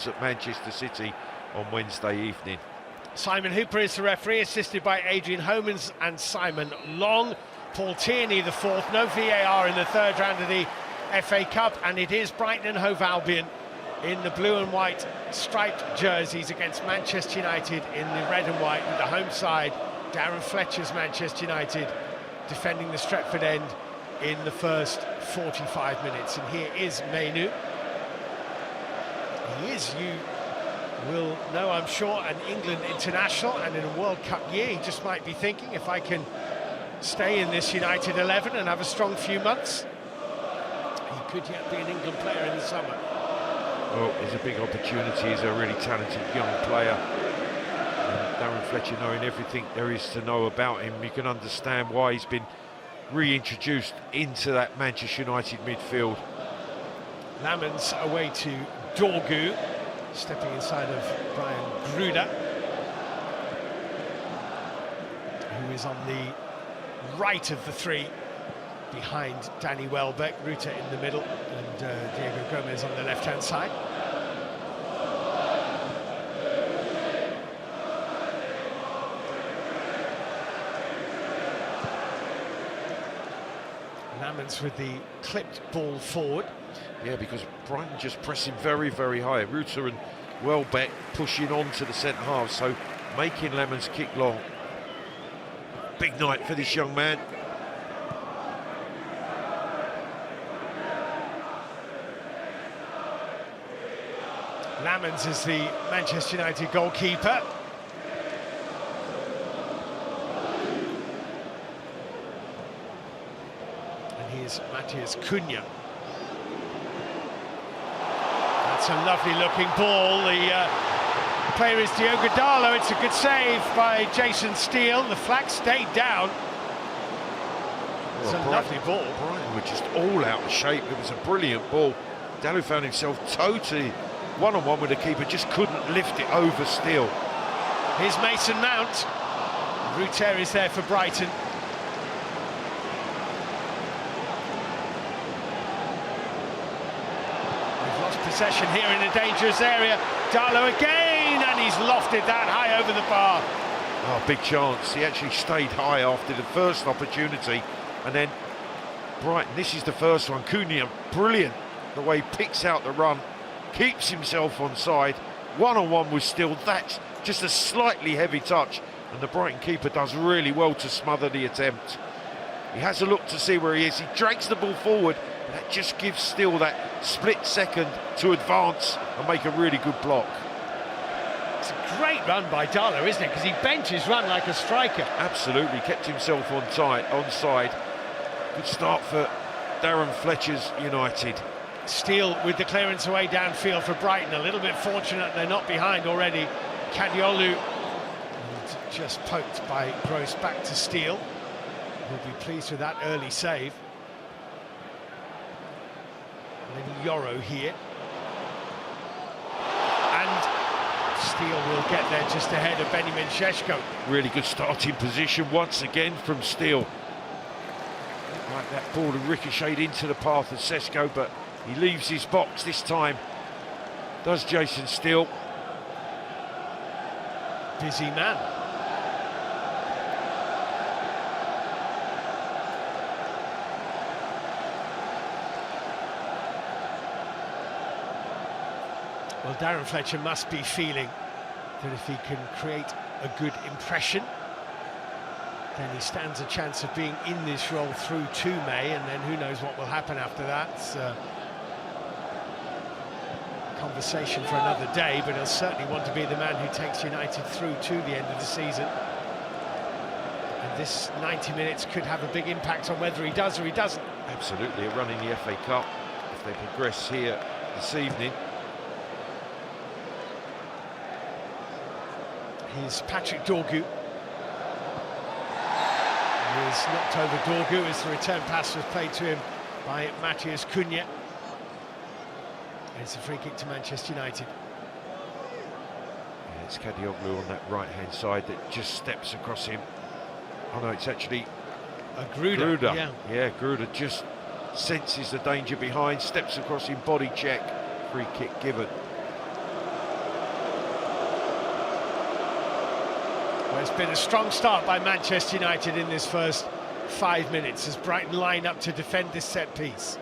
at Manchester City on Wednesday evening. Simon Hooper is the referee, assisted by Adrian Homans and Simon Long. Paul Tierney the fourth. No VAR in the third round of the FA Cup, and it is Brighton and Hove Albion in the blue and white striped jerseys against Manchester United in the red and white, with the home side, Darren Fletcher's Manchester United, defending the Stretford end in the first 45 minutes. And here is Mainu. He is, you will know, I'm sure, an England international, and in a World Cup year he just might be thinking, if I can stay in this United 11 and have a strong few months, he could yet be an England player in the summer. Well, it's a big opportunity. He's a really talented young player. And Darren Fletcher, knowing everything there is to know about him, you can understand why he's been reintroduced into that Manchester United midfield. Lamans away to Dorgu, stepping inside of Brian Gruda, who is on the right of the three, behind Danny Welbeck. Ruta in the middle, and Diego Gomez on the left-hand side. Lamans with the clipped ball forward. Yeah, because Brighton just pressing very, very high. Ruta and Welbeck pushing on to the centre half, so making Lamans kick long. Big night for this young man. Lamans is the Manchester United goalkeeper. And here's Matthias Cunha. That's a lovely looking ball. The player is Diogo Dalot. It's a good save by Jason Steele. The flag stayed down. It's a lovely ball. Brighton were just all out of shape. It was a brilliant ball. Dalot found himself totally one-on-one with the keeper, just couldn't lift it over Steele. Here's Mason Mount. Ruter is there for Brighton. We've lost possession here in a dangerous area. Dalot again, and he's lofted that high over the bar. Oh, big chance. He actually stayed high after the first opportunity, and then Brighton, this is the first one. Cunha, brilliant the way he picks out the run, keeps himself onside, one-on-one with Steele. That's just a slightly heavy touch, and the Brighton keeper does really well to smother the attempt. He has a look to see where he is. He drags the ball forward, and that just gives Steele that split second to advance and make a really good block. It's a great run by Dalot, isn't it? Because he benches run like a striker. Absolutely, kept himself onside. Good start for Darren Fletcher's United. Steele with the clearance away downfield for Brighton. A little bit fortunate they're not behind already. Kadiolu, just poked by Gross back to Steele. He'll be pleased with that early save. And then Yoro here. And Steele will get there just ahead of Benjamin Sesko. Really good starting position once again from Steele. Like that ball had ricocheted into the path of Sesko, but he leaves his box this time, does Jason Steele. Busy man. Well, Darren Fletcher must be feeling that if he can create a good impression, then he stands a chance of being in this role through to May, and then who knows what will happen after that. It's conversation for another day, but he'll certainly want to be the man who takes United through to the end of the season. And this 90 minutes could have a big impact on whether he does or he doesn't. Absolutely, a run in the FA Cup if they progress here this evening. Here's Patrick Dorgu. He is knocked over Dorgu as the return pass was played to him by Matthias Cunha. It's a free kick to Manchester United. Yeah, it's Kadioglu on that right-hand side that just steps across him. Oh no, it's actually a Gruda. Yeah, Gruda just senses the danger behind, steps across him, body check, free kick given. Well, it's been a strong start by Manchester United in this first 5 minutes as Brighton line up to defend this set piece.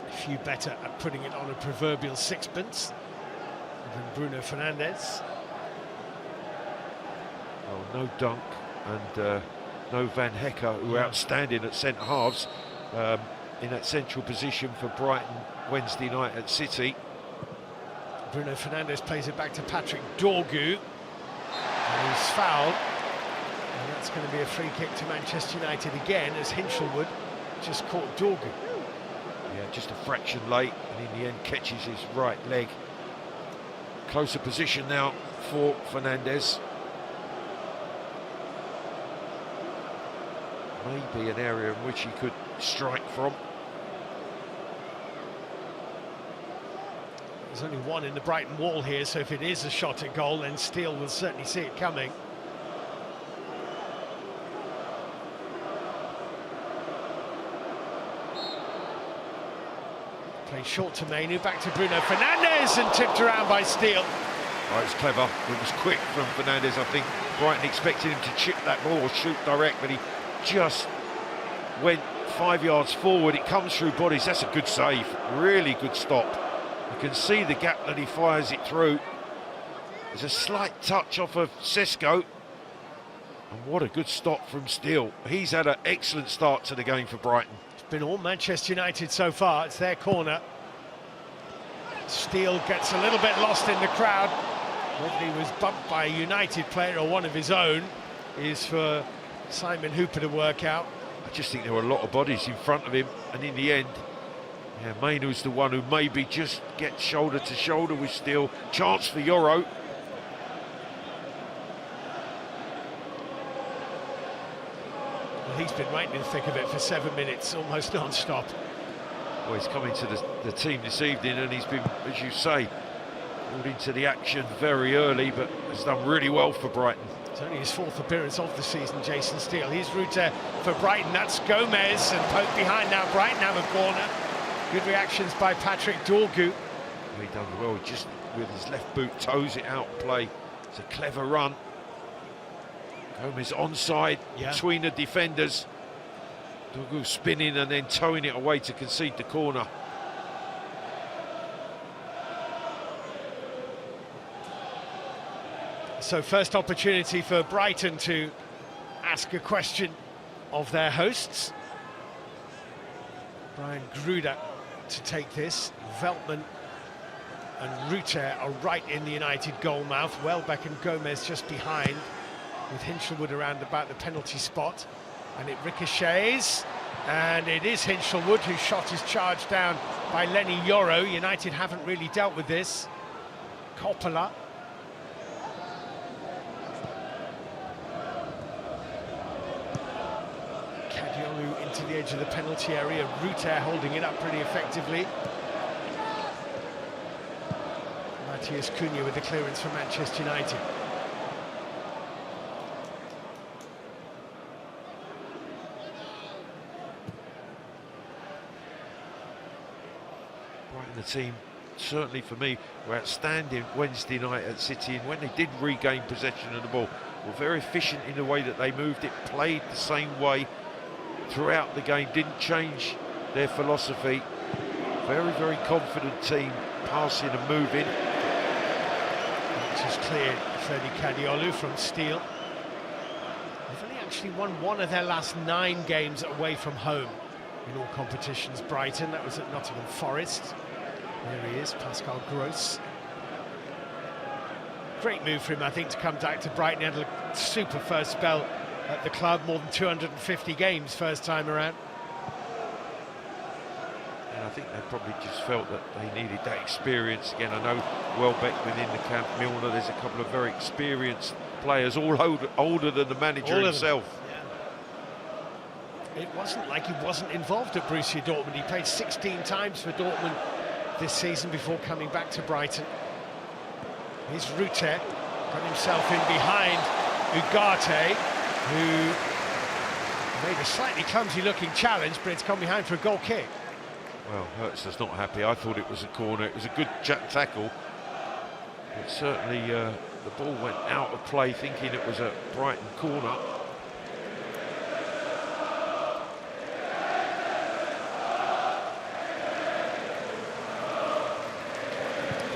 A few better at putting it on a proverbial sixpence than Bruno Fernandes. Well, no Dunk and no Van Hecke, who are outstanding at centre halves in that central position for Brighton Wednesday night at City. Bruno Fernandes plays it back to Patrick Dorgu, and he's fouled, and that's going to be a free kick to Manchester United again, as Hinchelwood just caught Dorgu. Yeah, just a fraction late, and in the end catches his right leg. Closer position now for Fernandes. Maybe an area in which he could strike from. There's only one in the Brighton wall here, so if it is a shot at goal, then Steele will certainly see it coming. Play short to Mainu, back to Bruno Fernandes, and tipped around by Steele. Oh, it's clever. It was quick from Fernandes. I think Brighton expected him to chip that ball or shoot direct, but he just went 5 yards forward. It comes through bodies. That's a good save. Really good stop. You can see the gap that he fires it through. There's a slight touch off of Sesko. And what a good stop from Steele. He's had an excellent start to the game for Brighton. It's been all Manchester United so far. It's their corner. Steele gets a little bit lost in the crowd. Whether he was bumped by a United player or one of his own is for Simon Hooper to work out. I just think there were a lot of bodies in front of him, and in the end, yeah, Mainoo's the one who maybe just gets shoulder to shoulder with Steele. Chance for Euro. Well, he's been right in the thick of it for 7 minutes, almost non-stop. Well, he's coming to the team this evening, and he's been, as you say, pulled into the action very early, but has done really well for Brighton. It's only his 4th appearance of the season, Jason Steele. He's router for Brighton. That's Gomez, and poked behind now. Brighton have a corner. Good reactions by Patrick Dorgu. He done well. He just with his left boot toes it out play. It's a clever run. Gomez onside between the defenders. Dorgu spinning and then towing it away to concede the corner. So first opportunity for Brighton to ask a question of their hosts. Brian Gruda to take this. Veltman and Ruter are right in the United goal mouth. Welbeck and Gomez just behind, with Hinchelwood around about the penalty spot. And it ricochets, and it is Hinchelwood whose shot is charged down by Lenny Yoro. United haven't really dealt with this. Coppola. Into the edge of the penalty area. Ruter holding it up pretty effectively. Matthias Cunha with the clearance for Manchester United. Brighton, the team, certainly for me, were outstanding Wednesday night at City, and when they did regain possession of the ball, were very efficient in the way that they moved it, played the same way throughout the game, didn't change their philosophy. Very, very confident team, passing and moving. Which is clear, Ferdi Kadiolu from Steele. They've only actually won one of their last 9 games away from home in all competitions. Brighton, that was at Nottingham Forest. There he is, Pascal Gross. Great move for him, I think, to come back to Brighton. He had a super first spell at the club, more than 250 games first time around. And I think they probably just felt that they needed that experience again. I know Wellbeck within the camp, Milner, there's a couple of very experienced players, all older than the manager himself. Yeah. It wasn't like he wasn't involved at Borussia Dortmund. He played 16 times for Dortmund this season before coming back to Brighton. Here's Ruter, got himself in behind Ugarte, who made a slightly clumsy-looking challenge, but it's come behind for a goal kick. Well, Hertz is not happy. I thought it was a corner. It was a good tackle. But certainly the ball went out of play, thinking it was a Brighton corner.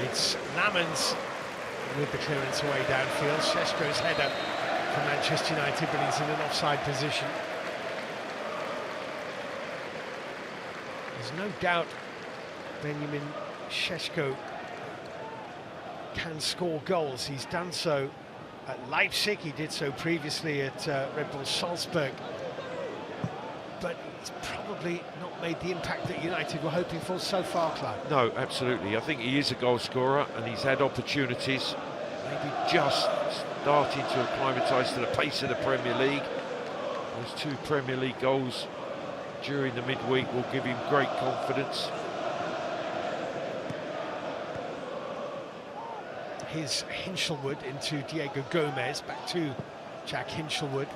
It's Lamans with the clearance away downfield. Sesko's header for Manchester United, but he's in an offside position. There's no doubt Benjamin Sesko can score goals. He's done so at Leipzig, he did so previously at Red Bull Salzburg, but he's probably not made the impact that United were hoping for so far, Clive. No, absolutely. I think he is a goal scorer and he's had opportunities, maybe just starting to acclimatise to the pace of the Premier League. Those 2 Premier League goals during the midweek will give him great confidence. His Hinchelwood into Diego Gomez, back to Jack Hinchelwood.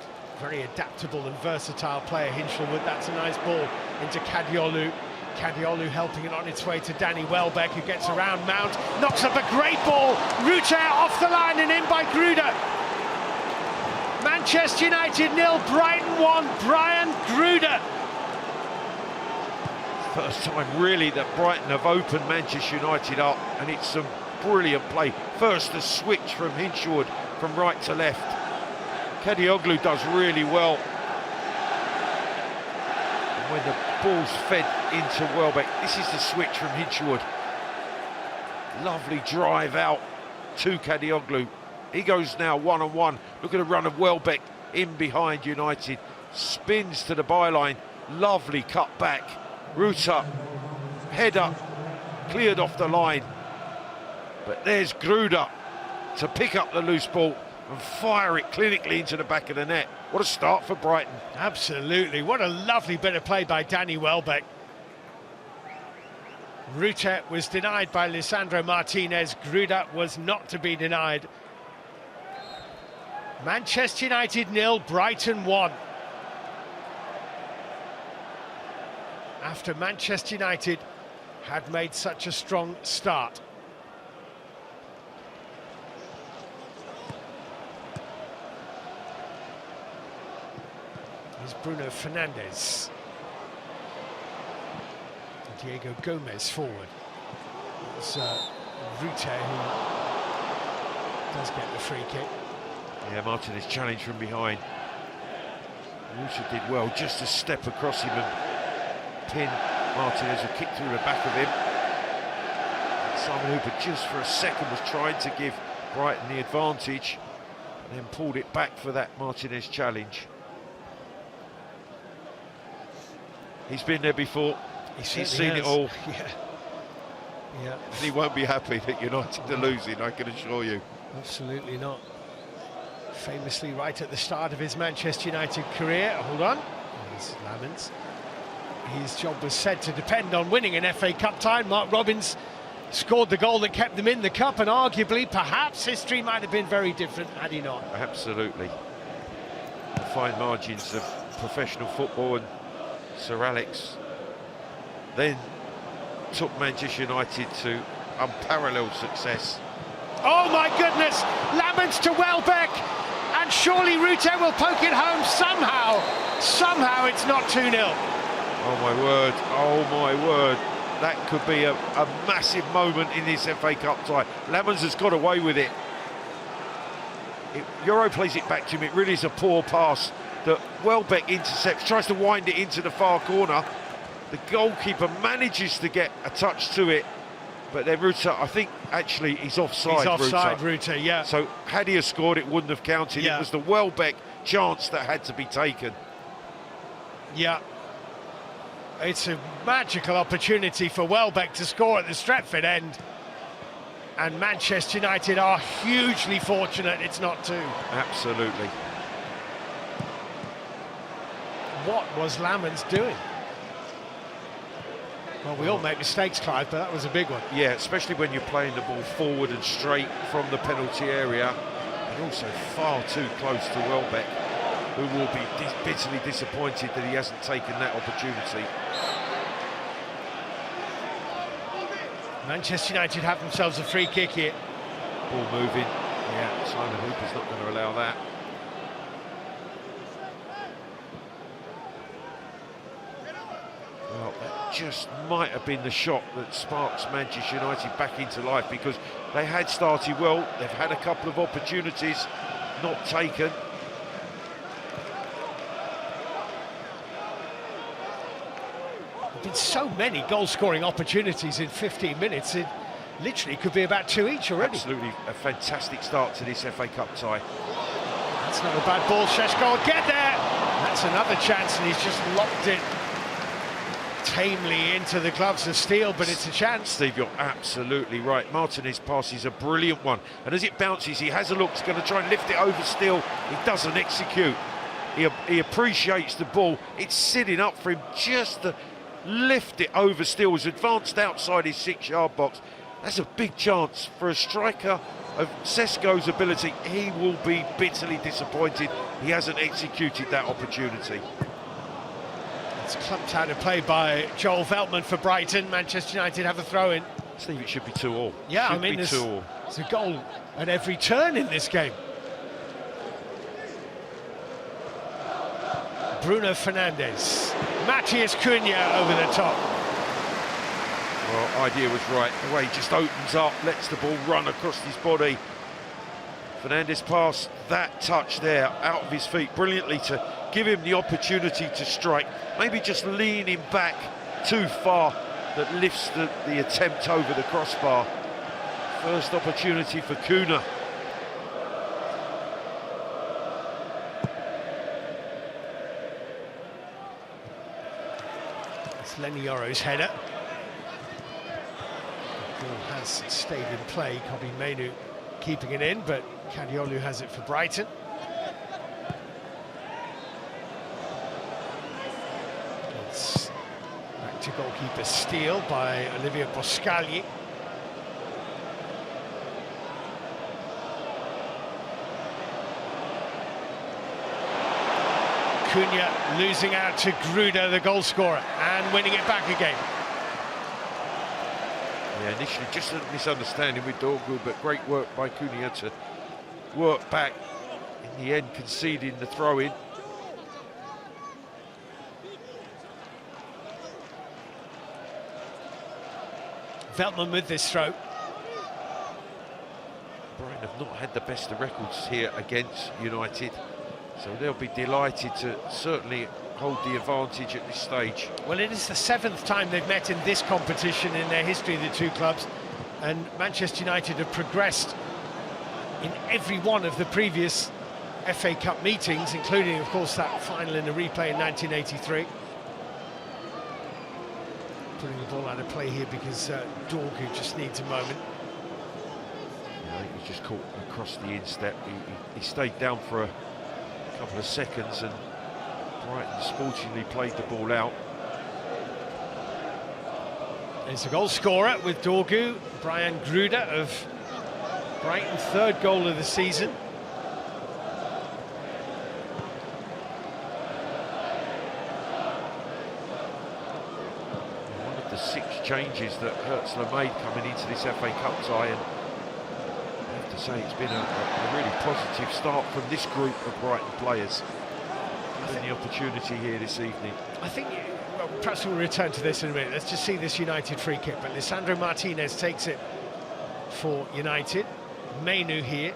Very adaptable and versatile player, Hinchelwood. That's a nice ball into Kadiolu. Kadiolu helping it on its way to Danny Welbeck, who gets around Mount, knocks up a great ball, roots out off the line and in by Gruda. Manchester United 0, Brighton 1, Brian Gruda. First time really that Brighton have opened Manchester United up, and it's some brilliant play. First the switch from Hinchelwood from right to left. Kadioglu does really well. And when the ball's fed into Welbeck, this is the switch from Hinchelwood. Lovely drive out to Kadioglu. He goes now one-on-one. Look at the run of Welbeck in behind United. Spins to the byline. Lovely cut back. Root up. Header. Cleared off the line. But there's Gruda to pick up the loose ball and fire it clinically into the back of the net. What a start for Brighton. Absolutely, what a lovely bit of play by Danny Welbeck. Ruta was denied by Lisandro Martinez. Gruda was not to be denied. Manchester United 0, Brighton 1. After Manchester United had made such a strong start. Here's Bruno Fernandes. Diego Gomez forward. It's Ruta who does get the free kick. Yeah, Martinez challenged from behind. Ruta did well just to step across him and pin Martinez, who kicked through the back of him. And Simon Hooper just for a second was trying to give Brighton the advantage, and then pulled it back for that Martinez challenge. He's been there before. He's seen it all. Yeah. And he won't be happy that United are losing, I can assure you. Absolutely not. Famously right at the start of his Manchester United career. Hold on. Here's Lamans. His job was said to depend on winning an FA Cup tie. Mark Robins scored the goal that kept them in the cup, and arguably, perhaps, history might have been very different had he not. Absolutely. The fine margins of professional football, and Sir Alex then took Manchester United to unparalleled success. Oh my goodness! Lamans to Welbeck, and surely Ruta will poke it home somehow. Somehow it's not 2-0. Oh my word, oh my word. That could be a massive moment in this FA Cup tie. Lamans has got away with it. Euro plays it back to him. It really is a poor pass that Welbeck intercepts, tries to wind it into the far corner. The goalkeeper manages to get a touch to it, but then Ruta, I think, actually, he's offside. He's offside, Ruta, yeah. So had he have scored, it wouldn't have counted. Yeah. It was the Welbeck chance that had to be taken. Yeah. It's a magical opportunity for Welbeck to score at the Stretford end. And Manchester United are hugely fortunate it's not 2. Absolutely. What was Lamans doing? Well, we all make mistakes, Clive, but that was a big one. Yeah, especially when you're playing the ball forward and straight from the penalty area, and also far too close to Welbeck, who will be bitterly disappointed that he hasn't taken that opportunity. Manchester United have themselves a free kick here. Ball moving. Yeah, Simon Hooper's not going to allow that. Well, that just might have been the shot that sparks Manchester United back into life, because they had started well. They've had a couple of opportunities not taken. There've been so many goal-scoring opportunities in 15 minutes. It literally could be about 2 each already. Absolutely a fantastic start to this FA Cup tie. That's not a bad ball. Sesko will get there. That's another chance, and he's just locked it tamely into the gloves of steel, but it's a chance. Steve, you're absolutely right. Martinez's pass is a brilliant one, and as it bounces, he has a look. He's going to try and lift it over still. He doesn't execute. He appreciates the ball. It's sitting up for him just to lift it over still. He's advanced outside his 6-yard box. That's a big chance for a striker of Sesko's ability. He will be bitterly disappointed he hasn't executed that opportunity. It's clumped out of play by Joel Veltman for Brighton. Manchester United have a throw-in. Steve, it should be 2-2. Yeah, I mean, there's a goal at every turn in this game. Bruno Fernandes. Matheus Cunha over the top. Well, idea was right. The way he just opens up, lets the ball run across his body. Fernandes passed that touch there out of his feet brilliantly to give him the opportunity to strike. Maybe just leaning back too far that lifts the attempt over the crossbar. First opportunity for Cunha. It's Lenny Yoro's header. The ball has stayed in play. Kobe Mainoo keeping it in, but Kadiolu has it for Brighton. It's back to goalkeeper steal by Olivier Boscagli. Cunha losing out to Gruda, the goal scorer, and winning it back again. Yeah, initially just a misunderstanding with Dorgu, but great work by Cunha to work back. In the end, conceding the throw-in. Veltman with this throw. Brighton have not had the best of records here against United, so they'll be delighted to certainly hold the advantage at this stage. Well, it is the 7th time they've met in this competition in their history, the two clubs, and Manchester United have progressed in every one of the previous FA Cup meetings, including, of course, that final in the replay in 1983. Putting the ball out of play here because Dorgu just needs a moment. I think he just caught across the instep. He stayed down for a couple of seconds, and Brighton sportingly played the ball out. It's a goal scorer with Dorgu, Brian Gruda of Brighton, 3rd goal of the season. One of the 6 changes that Hertzler made coming into this FA Cup tie, and I have to say it's been a really positive start from this group of Brighton players. Given the opportunity here this evening. I think, well, perhaps we'll return to this in a minute. Let's just see this United free kick. But Lisandro Martinez takes it for United. Mainoo here.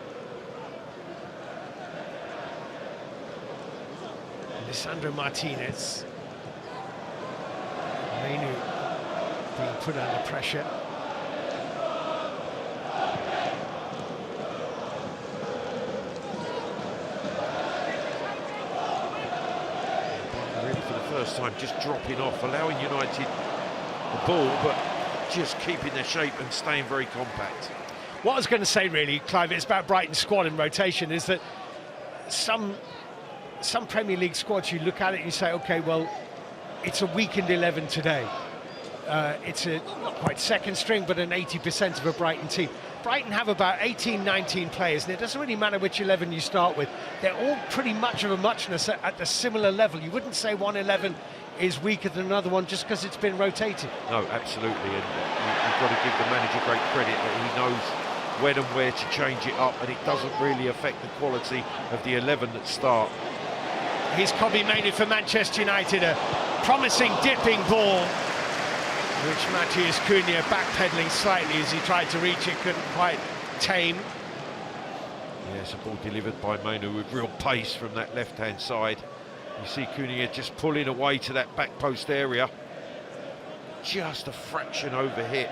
Lisandro Martinez. Mainoo being put under pressure. First time just dropping off, allowing United the ball, but just keeping their shape and staying very compact. What I was going to say, really, Clive, it's about Brighton's squad and rotation, is that some Premier League squads, you look at it and you say, OK, well, it's a weakened 11 today. It's not quite second string, but an 80% of a Brighton team. Brighton have about 18, 19 players, and it doesn't really matter which 11 you start with. They're all pretty much of a muchness at a similar level. You wouldn't say one 11 is weaker than another one just because it's been rotated. No, absolutely, and you've got to give the manager great credit that he knows when and where to change it up, and it doesn't really affect the quality of the 11 that start. He's Kobbie Mainoo for Manchester United, a promising dipping ball, which Matheus Cunha backpedaling slightly as he tried to reach it, couldn't quite tame. Yes, a ball delivered by Mainoo with real pace from that left-hand side. You see Cunha just pulling away to that back post area. Just a fraction over hit.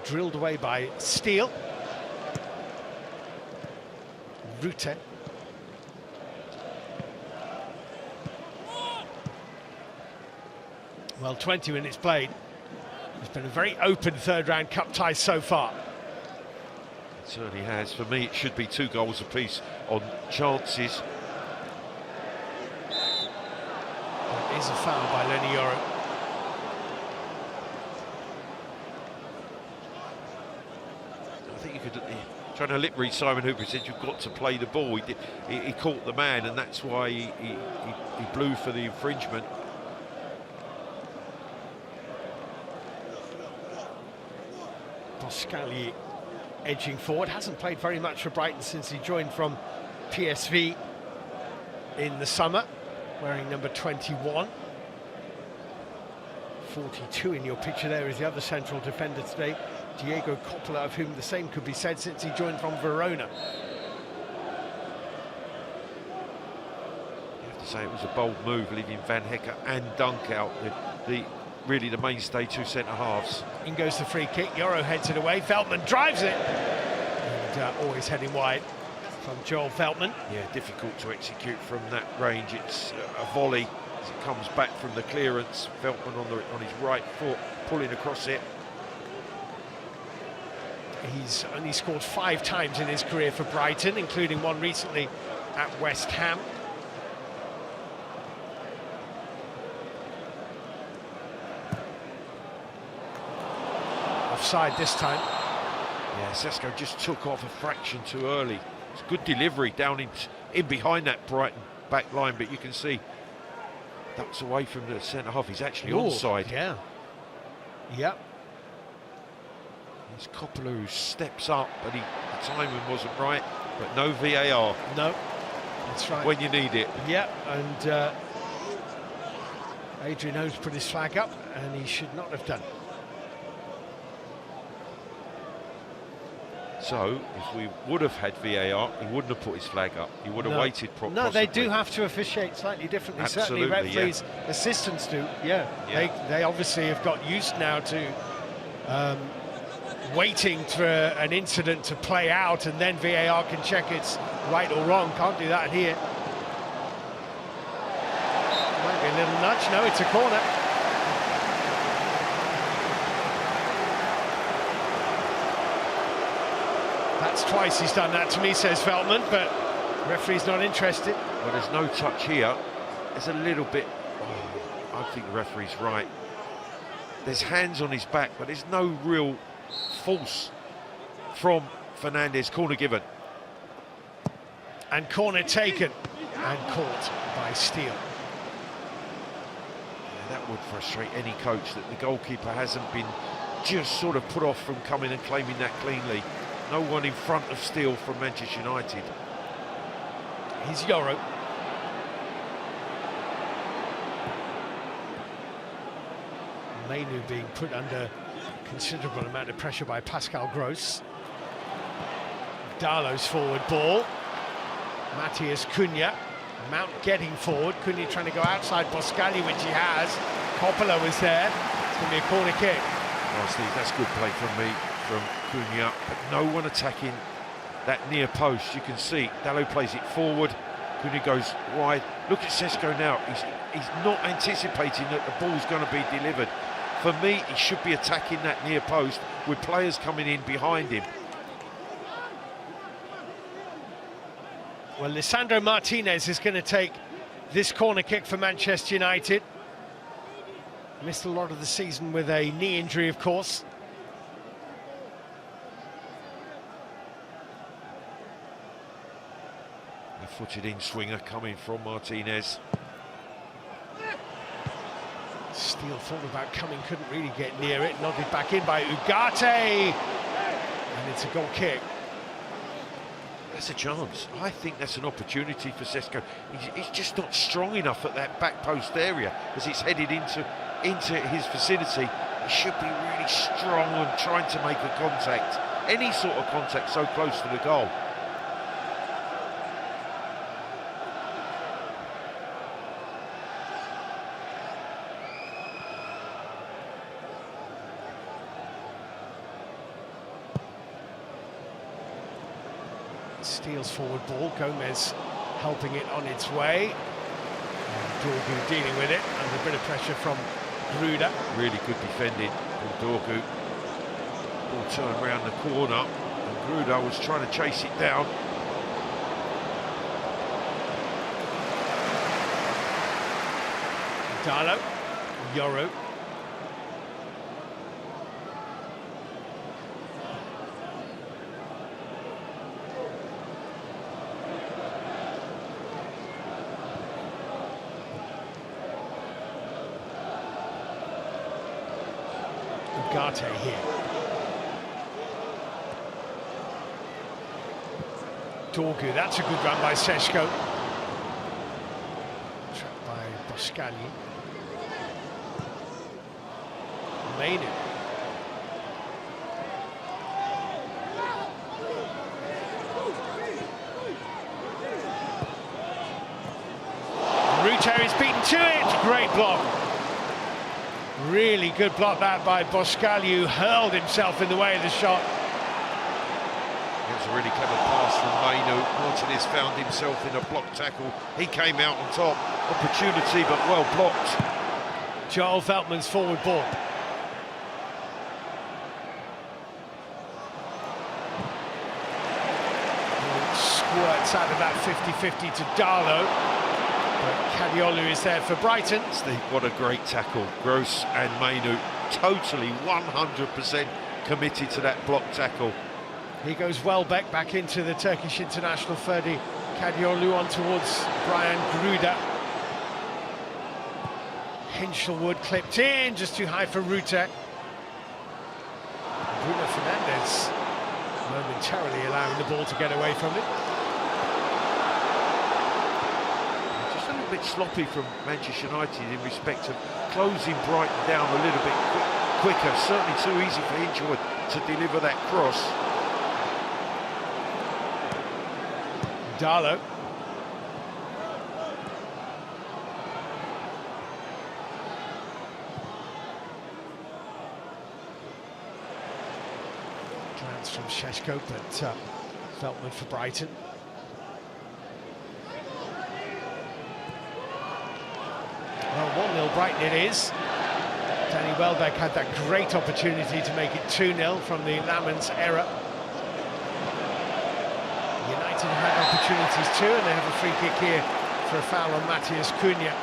Drilled away by Steele. Gruda. Well, 20 minutes played. It's been a very open third-round cup tie so far. It certainly has. For me, it should be 2 goals apiece on chances. That is a foul by Lenny Yoro. I think you could... Trying to lip read Simon Hooper, said you've got to play the ball. He caught the man, and that's why he blew for the infringement. Boscagli edging forward, hasn't played very much for Brighton since he joined from PSV in the summer, wearing number 21. 42 in your picture there is the other central defender today, Diego Coppola, of whom the same could be said since he joined from Verona. You have to say it was a bold move, leaving Van Hecker and Dunk out, really the mainstay 2 centre-halves. In goes the free kick, Yoro heads it away, Veltman drives it, and always heading wide from Joel Veltman. Yeah, difficult to execute from that range. It's a volley as it comes back from the clearance. Veltman on his right foot, pulling across it. He's only scored 5 times in his career for Brighton, including one recently at West Ham. Offside this time. Yeah, Sesko just took off a fraction too early. It's good delivery down in behind that Brighton back line, but you can see ducks away from the centre-half. He's actually onside. Yeah. Yep. It's Coppola who steps up, but the timing wasn't right. But no VAR. No, that's right. When you need it. Yeah, and Adrian Ho's put his flag up, and he should not have done. So, if we would have had VAR, he wouldn't have put his flag up. He would have waited properly. No, they do have to officiate slightly differently. Absolutely, certainly referees, assistants do. Yeah. They obviously have got used now to waiting for an incident to play out, and then VAR can check it's right or wrong. Can't do that here. Might be a little nudge. No, it's a corner. That's twice he's done that to me, says Veltman, but referee's not interested. Well, there's no touch here. There's a little bit... I think the referee's right. There's hands on his back, but there's no real force from Fernandes. Corner given. And corner taken and caught by Steele. Yeah, that would frustrate any coach, that the goalkeeper hasn't been just sort of put off from coming and claiming that cleanly. No one in front of Steele from Manchester United. Here's Yoro. Mainoo being put under considerable amount of pressure by Pascal Gross. Darlow's forward ball. Matheus Cunha. Mount getting forward. Cunha trying to go outside Boscagli, which he has. Coppola was there. It's going to be a corner kick. Oh, Steve, that's good play from me, from Cunha, but no one attacking that near post. You can see Dalot plays it forward. Cunha goes wide. Look at Sesko now. He's not anticipating that the ball's going to be delivered. For me, he should be attacking that near post with players coming in behind him. Well, Lisandro Martinez is going to take this corner kick for Manchester United. Missed a lot of the season with a knee injury, of course. A footed in swinger coming from Martinez. Steele thought about coming, couldn't really get near it. Nodded back in by Ugarte, and it's a goal kick. That's a chance. I think that's an opportunity for Sesko. He's just not strong enough at that back post area as it's headed into his vicinity. He should be really strong and trying to make a contact, any sort of contact so close to the goal. Steele's forward ball, Gomez helping it on its way. Dorgu dealing with it under a bit of pressure from Gruda. Really good defending from Dorgu. Ball turned round the corner and Gruda was trying to chase it down. Darlow, Yoru. Ugarte here. Dorgu, that's a good run by Sesko. Trapped by Boscagli. Mainu. Ruto is beaten to it. Great block. Really good block that by Boscagli, who hurled himself in the way of the shot. It was a really clever pass from Mainu. Martinez found himself in a block tackle. He came out on top. Opportunity, but well blocked. Joel Veltman's forward ball. Squirts out of that 50-50 to Darlow. But Kadiolu is there for Brighton. Steve, what a great tackle. Gross and Mainu totally 100% committed to that block tackle. Here goes Wellbeck back into the Turkish international. Ferdi Kadiolu on towards Brian Gruda. Hinchelwood clipped in, just too high for Rutek. Bruno Fernandes momentarily allowing the ball to get away from it. Just a little bit sloppy from Manchester United in respect of closing Brighton down a little bit quicker. Certainly too easy for Hinchelwood to deliver that cross. Darlow. Glance from Sesko, but Veltman for Brighton. Well, 1-0 Brighton it is. Danny Welbeck had that great opportunity to make it 2-0 from the Lamans error. United had opportunities too, and they have a free kick here for a foul on Matheus Cunha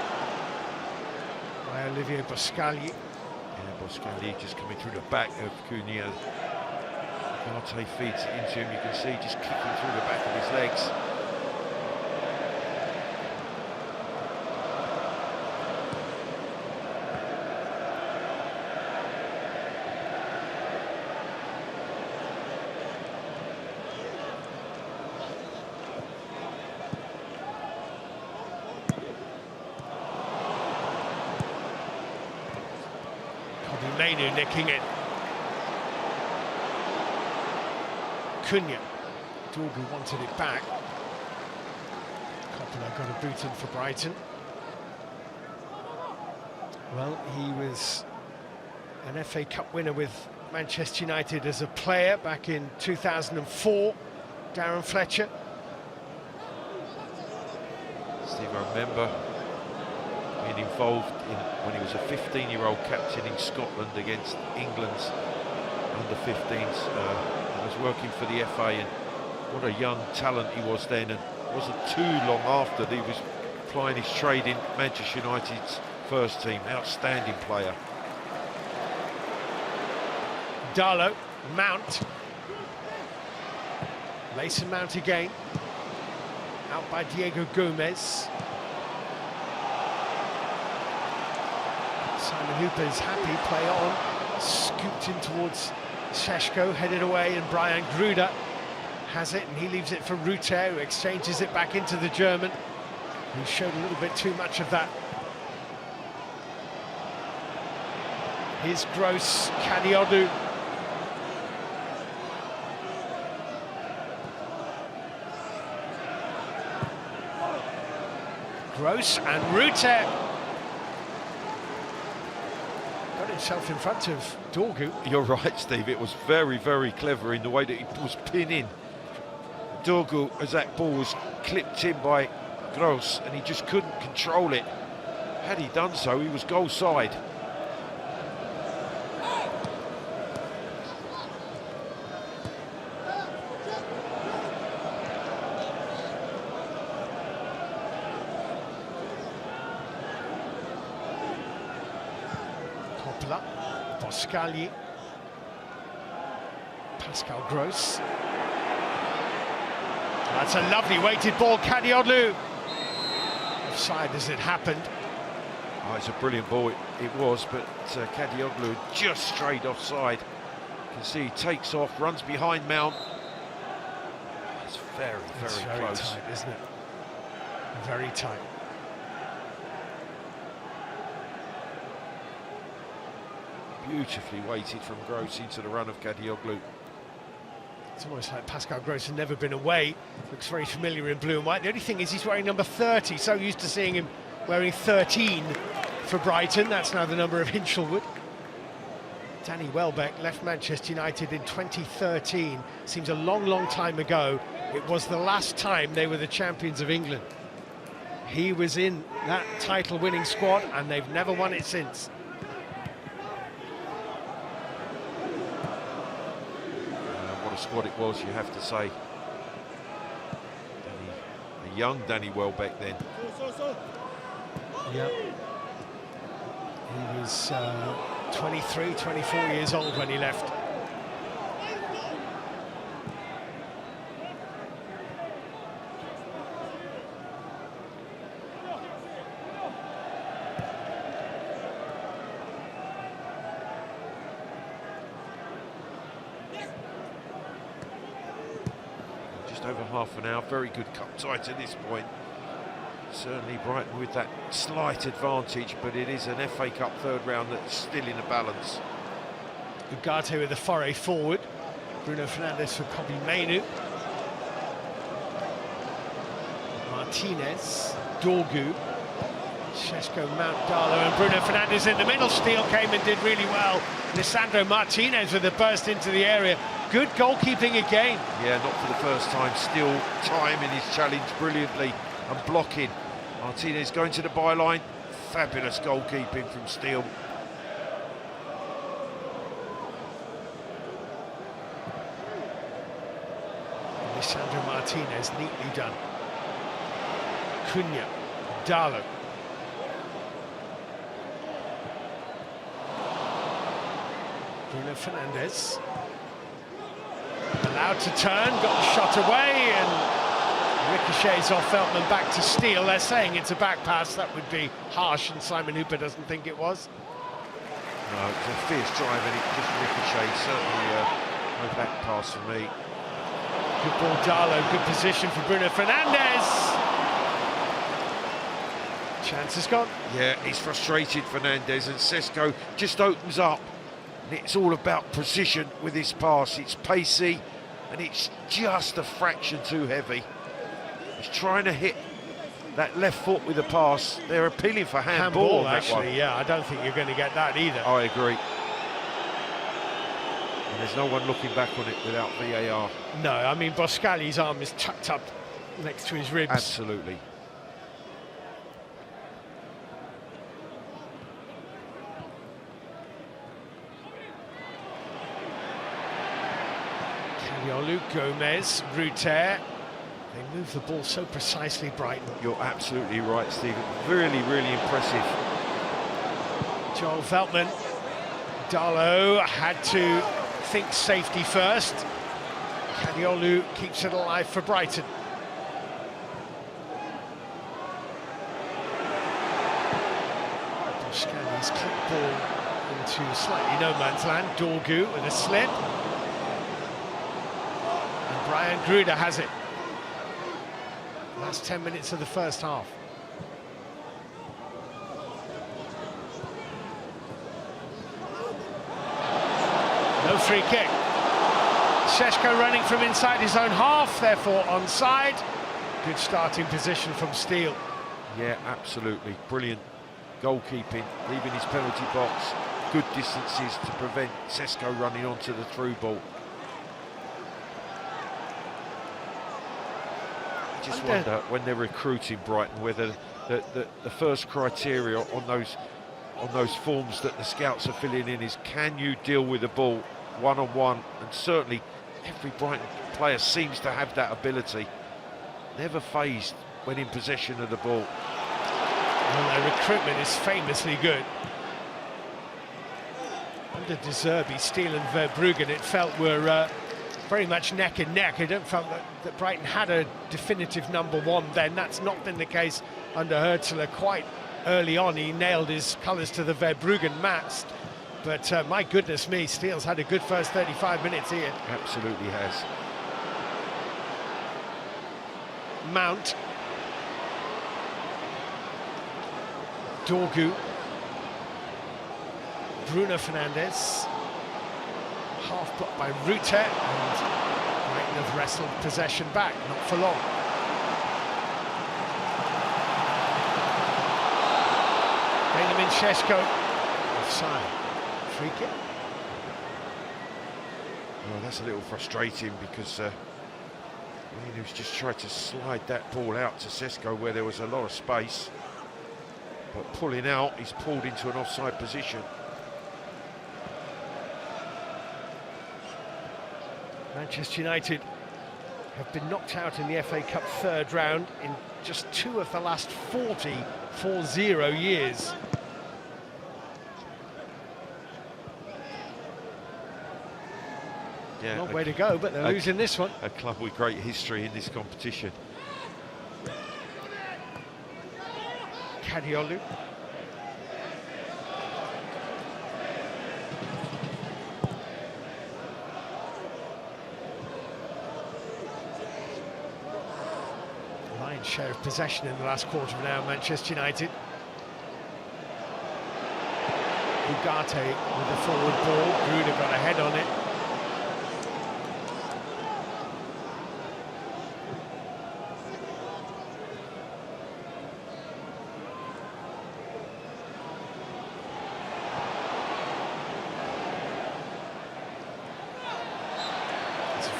by Olivier Boscagli. Yeah, Boscagli just coming through the back of Cunha. Ugarte feeds it into him, you can see just kicking through the back of his legs. Mainu nicking it. Cunha. Dorgu wanted it back. Coppola got a boot in for Brighton. Well, he was an FA Cup winner with Manchester United as a player back in 2004. Darren Fletcher. Steve, I remember being involved in when he was a 15-year-old captain in Scotland against England's under-15s. I was working for the FA, and what a young talent he was then, and it wasn't too long after that he was plying his trade in Manchester United's first team. Outstanding player. Darlow, Mount. Mason Mount again. Out by Diego Gomez. Simon Hooper's happy, play on, scooped in towards Sesko, headed away, and Brian Gruda has it, and he leaves it for Rute, who exchanges it back into the German, who showed a little bit too much of that. Here's Gross, Kadiodu. Gross and Rute got himself in front of Dorgu. You're right, Steve. It was very, very clever in the way that he was pinning Dorgu as that ball was clipped in by Gross, and he just couldn't control it. Had he done so, he was goal side. Boscagli, Pascal Gross. That's a lovely weighted ball, Kadiodu. Offside as it happened. Oh, it's a brilliant ball, it was, but Kadiodu just straight offside. You can see he takes off, runs behind Mount. It's very, very close. Tight, isn't it? Very tight. Beautifully weighted from Gross into the run of Kadiodu. It's almost like Pascal Gross has never been away. Looks very familiar in blue and white. The only thing is he's wearing number 30, so used to seeing him wearing 13 for Brighton. That's now the number of Hinchelwood. Danny Welbeck left Manchester United in 2013. Seems a long, long time ago. It was the last time they were the champions of England. He was in that title-winning squad, and they've never won it since. Squad it was, you have to say. A young Danny Welbeck then. Yep. He was 23, 24 years old when he left. Over half an hour, very good cup tie to this point. Certainly Brighton with that slight advantage, but it is an FA Cup third round that's still in a balance. Ugarte with the foray forward. Bruno Fernandes for Kobbie Mainoo. Martinez, Dorgu, Sesko, Mount, Darlow, and Bruno Fernandes in the middle. Steele came and did really well. Lisandro Martinez with a burst into the area. Good goalkeeping again. Yeah, not for the first time. Still timing his challenge brilliantly and blocking. Martinez going to the byline. Fabulous goalkeeping from Steele. Lisandro Martinez, neatly done. Cunha, Darlow. Bruno Fernandes. Allowed to turn, got the shot away, and ricochets off Veltman back to Steele. They're saying it's a back pass. That would be harsh, and Simon Hooper doesn't think it was. No, it's a fierce drive, and it just ricochets. Certainly no back pass for me. Good ball, Darlow. Good position for Bruno Fernandes. Chance is gone. Yeah, he's frustrated, Fernandes, and Sesko just opens up. And it's all about precision with his pass. It's pacey, and it's just a fraction too heavy. He's trying to hit that left foot with the pass. They're appealing for handball on that one. Actually, yeah, I don't think you're going to get that either. I agree. And there's no one looking back on it without VAR. No, I mean, Boscagli's arm is tucked up next to his ribs. Absolutely. Yolu, Gomez, Rute. They move the ball so precisely, Brighton. You're absolutely right, Stephen. Really, really impressive. Joel Veltman. Darlow had to think safety first. Kadiodu keeps it alive for Brighton. Scanners clip ball into slightly no man's land. Dorgu with a slip. And Brian Gruda has it. Last 10 minutes of the first half. No free kick. Sesko running from inside his own half, therefore onside. Good starting position from Steele. Yeah, absolutely. Brilliant goalkeeping, leaving his penalty box. Good distances to prevent Sesko running onto the through ball. I just wonder when they're recruiting Brighton whether the first criteria on those forms that the scouts are filling in is, can you deal with the ball one-on-one? And certainly every Brighton player seems to have that ability. Never phased when in possession of the ball. Well, their recruitment is famously good. Under De Zerbi, Steele and Verbruggen, it felt were very much neck and neck. I don't feel that Brighton had a definitive number one then. That's not been the case under Hurtler. Quite early on, he nailed his colours to the Verbruggen mast. But my goodness me, Steele's had a good first 35 minutes here. Absolutely has. Mount. Dorgu. Bruno Fernandes. Half blocked by Rutte, and Brighton have wrestled possession back, not for long. Benjamin Sesko. Offside. Free kick. Well, that's a little frustrating because Who's just tried to slide that ball out to Sesko where there was a lot of space, but pulling out, he's pulled into an offside position. Manchester United have been knocked out in the FA Cup third round in just 2 of the last 40 years. Yeah, long way to go, but they're losing this one. A club with great history in this competition. Kadiolu. Lion's share of possession in the last quarter of an hour, Manchester United. Ugarte with the forward ball. Gruda got a head on it.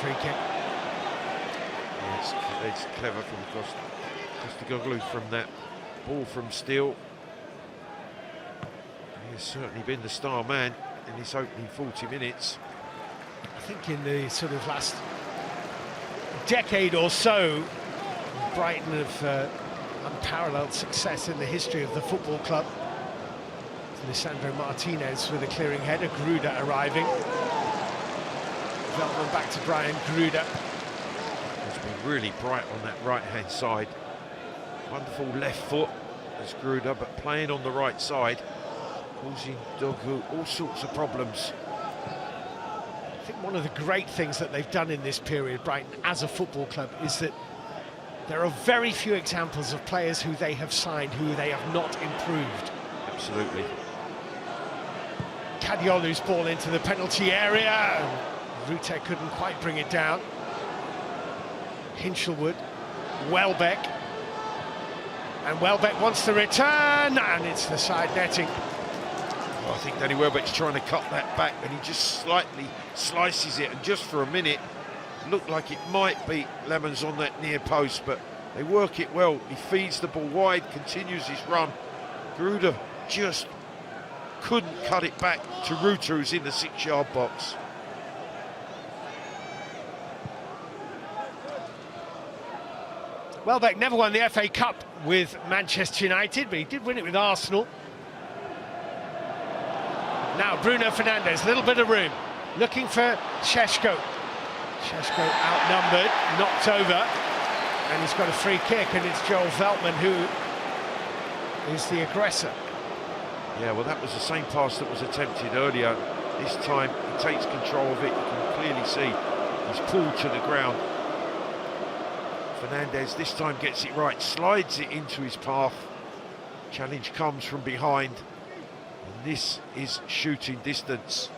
Free kick. Yeah, it's clever from Costa from that ball from Steele. He has certainly been the star man in his opening 40 minutes. I think in the sort of last decade or so, Brighton have unparalleled success in the history of the football club. Lisandro Martinez with a clearing header, Gruda arriving. Veltman back to Brian Gruda. He's been really bright on that right-hand side. Wonderful left foot as Gruda, but playing on the right side, causing Dorgu all sorts of problems. I think one of the great things that they've done in this period, Brighton, as a football club, is that there are very few examples of players who they have signed who they have not improved. Absolutely. Kadiolu's ball into the penalty area. Rutte couldn't quite bring it down. Hinchelwood, Welbeck, and Welbeck wants the return, and it's the side netting. Well, I think Danny Welbeck's trying to cut that back, and he just slightly slices it, and just for a minute, looked like it might beat Lemons on that near post, but they work it well. He feeds the ball wide, continues his run. Gruda just couldn't cut it back to Rutte, who's in the 6-yard box. Welbeck never won the FA Cup with Manchester United, but he did win it with Arsenal. Now Bruno Fernandes, a little bit of room, looking for Sesko. Sesko outnumbered, knocked over, and he's got a free kick, and it's Joel Veltman who is the aggressor. Yeah, well, that was the same pass that was attempted earlier. This time he takes control of it. You can clearly see he's pulled to the ground. Fernandez this time gets it right, slides it into his path. Challenge comes from behind, and this is shooting distance.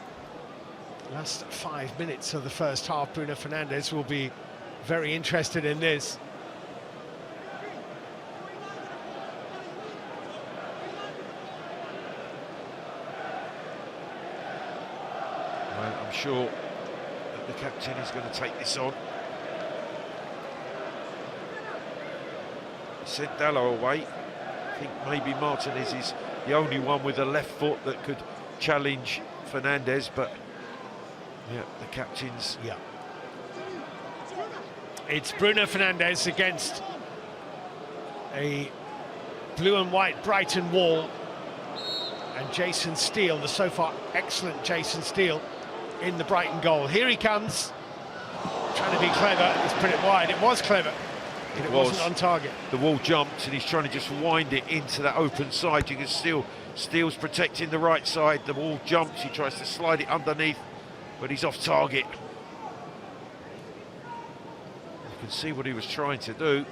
Last 5 minutes of the first half, Bruno Fernandes will be very interested in this. Well, I'm sure that the captain is going to take this on. Sent Dallo away. I think maybe Martinez is the only one with a left foot that could challenge Fernandez, but yeah, the captain's... Yeah. It's Bruno Fernandes against a blue and white Brighton wall, and Jason Steele, the so far excellent Jason Steele, in the Brighton goal. Here he comes, trying to be clever. He's put it wide. It was clever. It wasn't on target. The wall jumped and he's trying to just wind it into that open side. You can Steele's protecting the right side. The wall jumps, he tries to slide it underneath, but he's off target. You can see what he was trying to do.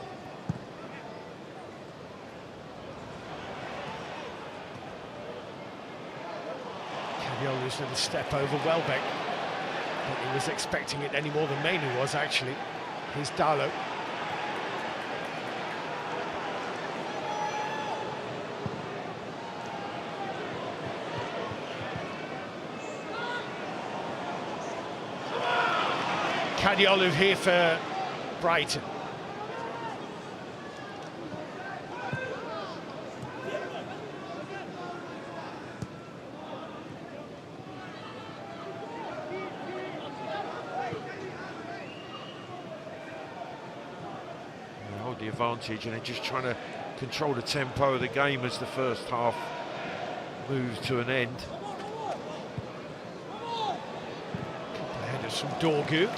Cadiola's little step over Welbeck. I don't think he was expecting it any more than Mainu was, actually. Here's Dallo. Cadiolu here for Brighton. They hold the advantage and they're just trying to control the tempo of the game as the first half moves to an end. Ahead of some Dorgu.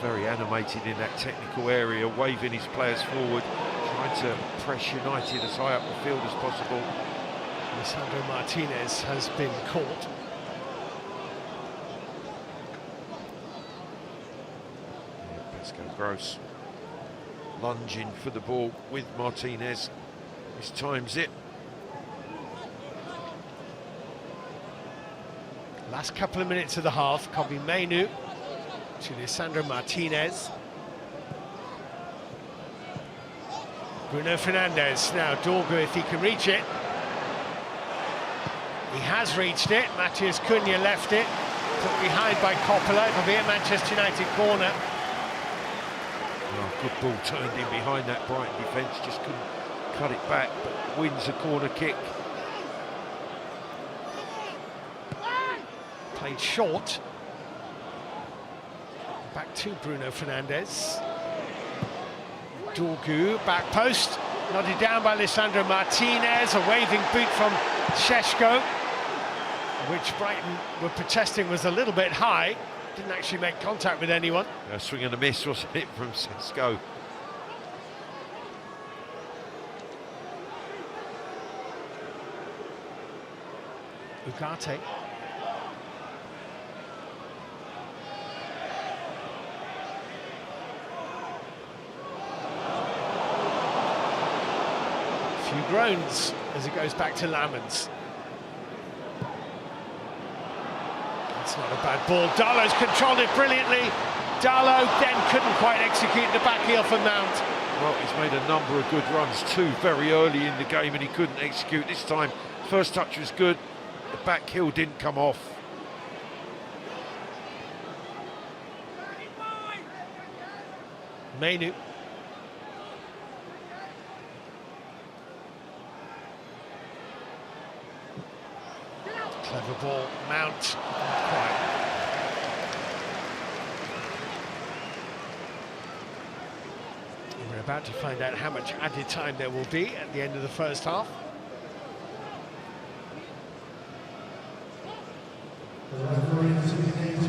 Very animated in that technical area, waving his players forward, trying to press United as high up the field as possible. Lisandro Martinez has been caught. Yeah, Pascal Gross lunging for the ball with Martinez. This times it. Last couple of minutes of the half, Kobbie Mainoo to Lisandro Martinez. Bruno Fernandes, now Dorgu if he can reach it. He has reached it, Matheus Cunha left it, put behind by Coppola. It'll be a Manchester United corner. Oh, good ball turned in behind that Brighton defence, just couldn't cut it back, but wins a corner kick. Played short. Back to Bruno Fernandes. Dorgu, back post, nodded down by Lisandro Martinez. A waving boot from Sesko, which Brighton were protesting was a little bit high. Didn't actually make contact with anyone. A swing and a miss, wasn't it, from Sesko? Ugarte. Few groans as it goes back to Lamens. It's not a bad ball. Darlow's controlled it brilliantly. Darlow then couldn't quite execute the back heel for Mount. Well, he's made a number of good runs too very early in the game and he couldn't execute. This time, first touch was good. The back heel didn't come off. Mainoo. Clever ball, Mount, not quite. We're about to find out how much added time there will be at the end of the first half. I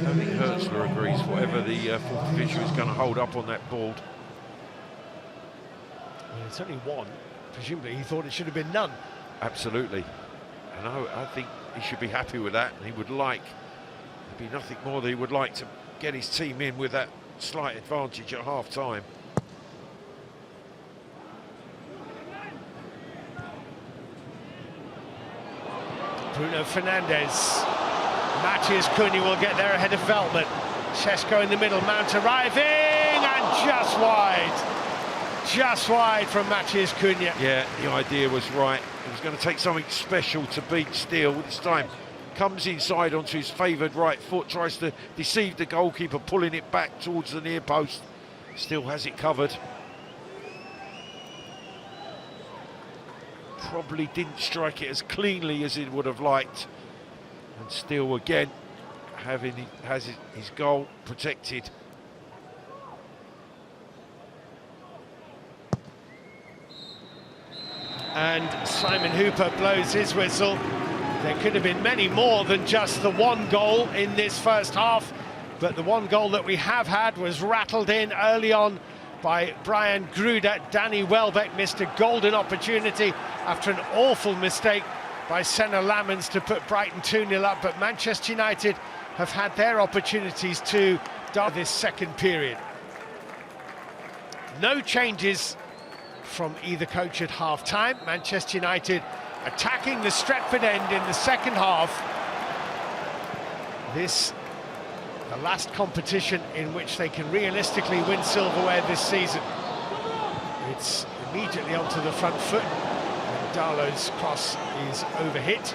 don't think Hertzler agrees whatever the fourth official is going to hold up on that board. Well, it's only one. Presumably he thought it should have been none. Absolutely. And I think he should be happy with that. And he would like, there'd be nothing more that he would like to get his team in with that slight advantage at half-time. Bruno Fernandes. Matthias Cunha will get there ahead of Veltman. Sesko in the middle, Mount arriving, and just wide from Matthias Cunha. Yeah, the idea was right. He was going to take something special to beat Steele. This time comes inside onto his favoured right foot, tries to deceive the goalkeeper, pulling it back towards the near post. Still has it covered. Probably didn't strike it as cleanly as he would have liked. And Steele again has his goal protected. And Simon Hooper blows his whistle. There could have been many more than just the one goal in this first half, but the one goal that we have had was rattled in early on by Brian Gruda. Danny Welbeck missed a golden opportunity after an awful mistake by Senna Lamans to put Brighton 2-0 up, but Manchester United have had their opportunities to start this second period. No changes from either coach at half-time. Manchester United attacking the Stretford end in the second half. This, the last competition in which they can realistically win silverware this season. It's immediately onto the front foot. Darlow's cross is overhit,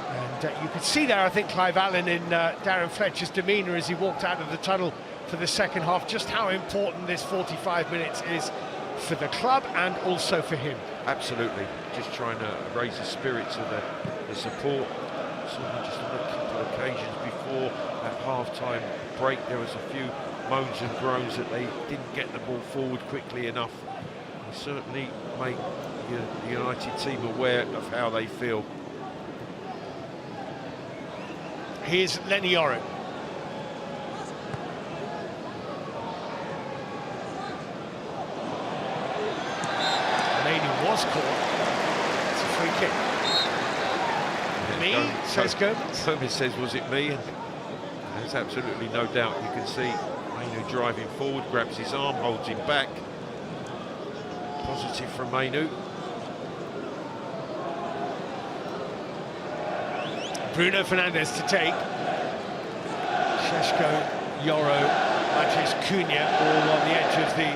and you could see there, I think, Clive Allen in Darren Fletcher's demeanour as he walked out of the tunnel for the second half, just how important this 45 minutes is for the club and also for him. Absolutely, just trying to raise the spirits of the support. Certainly just on a couple of occasions before that half-time break, there was a few moans and groans that they didn't get the ball forward quickly enough. They certainly make the United team aware of how they feel. Here's Lenny Yoro. Mainu was caught. It's a free kick. Me, says Gomez. Gomez says, was it me? And there's absolutely no doubt. You can see Mainu driving forward, grabs his arm, holds him back. Positive from Mainu. Bruno Fernandes to take. Sesko, Yoro, Matthias Cunha all on the edge of the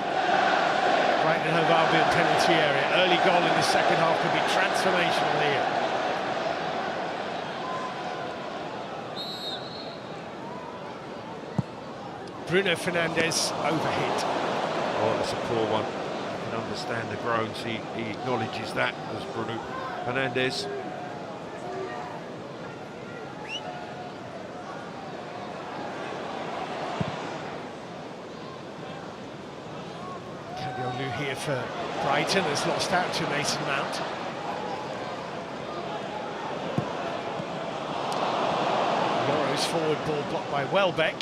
Brighton and Hove Albion penalty area. Early goal in the second half could be transformational here. Bruno Fernandes overhit. Oh, that's a poor one. I can understand the groans. He acknowledges that as Bruno Fernandes. Here for Brighton, has lost out to Mason Mount. Yoro's forward ball blocked by Wellbeck.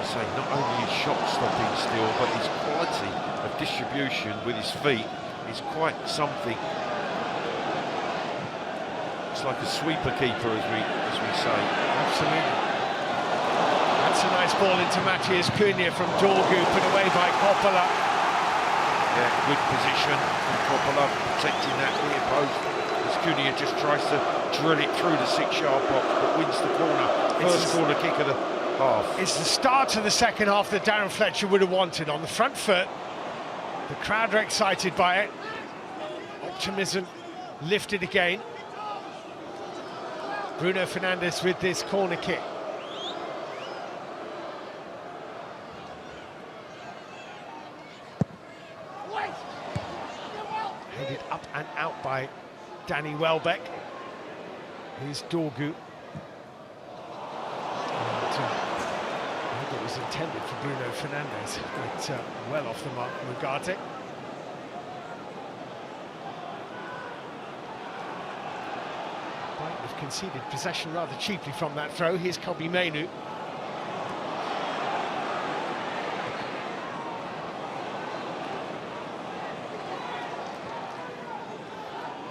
Say not only his shot stopping still, but his quality of distribution with his feet is quite something. Like a sweeper keeper, as we say. Absolutely. That's a nice ball into Matthias Cunha from Dorgu, put away by Coppola. Yeah, good position from Coppola, protecting that near post. As Cunha just tries to drill it through the 6-yard box, but wins the corner. First corner kick of the half. It's the start of the second half that Darren Fletcher would have wanted. On the front foot, the crowd are excited by it. Optimism lifted again. Bruno Fernandes with this corner kick. headed up and out by Danny Welbeck. Here's Dorgu. I think it was intended for Bruno Fernandes, but well off the mark from Ugarte. Brighton have conceded possession rather cheaply from that throw. Here's Kobbie Mainoo.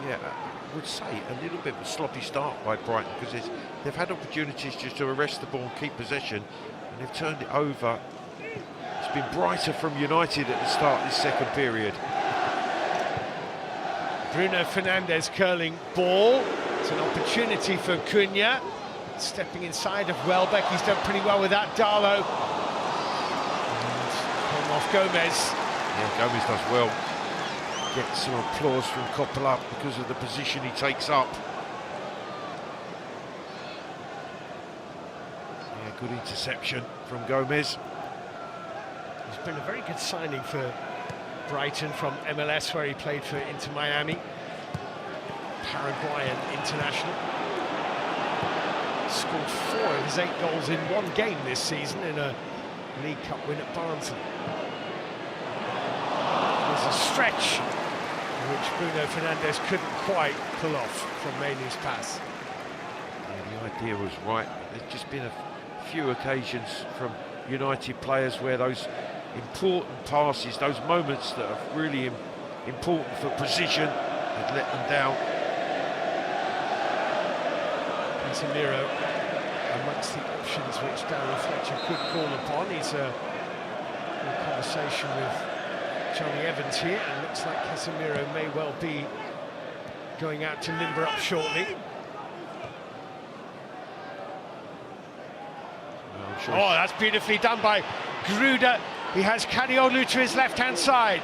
Yeah, I would say a little bit of a sloppy start by Brighton, because they've had opportunities just to arrest the ball and keep possession, and they've turned it over. It's been brighter from United at the start of this second period. Bruno Fernandes curling ball. It's an opportunity for Cunha. Stepping inside of Welbeck, he's done pretty well with that. Darlow. And off Gomez. Yeah, Gomez does well. Gets some applause from Coppola because of the position he takes up. Yeah, good interception from Gomez. He's been a very good signing for Brighton from MLS, where he played for Inter Miami. Paraguayan international. Scored 4 of his 8 goals in one game this season in a League Cup win at Barnsley. There's a stretch which Bruno Fernandes couldn't quite pull off from Mainoo's pass. Yeah, the idea was right. There's just been a few occasions from United players where those important passes, those moments that are really important for position, had let them down. Casemiro amongst the options which Darren Fletcher could call upon. He's in conversation with Johnny Evans here, and looks like Casemiro may well be going out to limber up shortly. Well, sure. Oh, that's beautifully done by Gruda. He has Kadioglu to his left-hand side.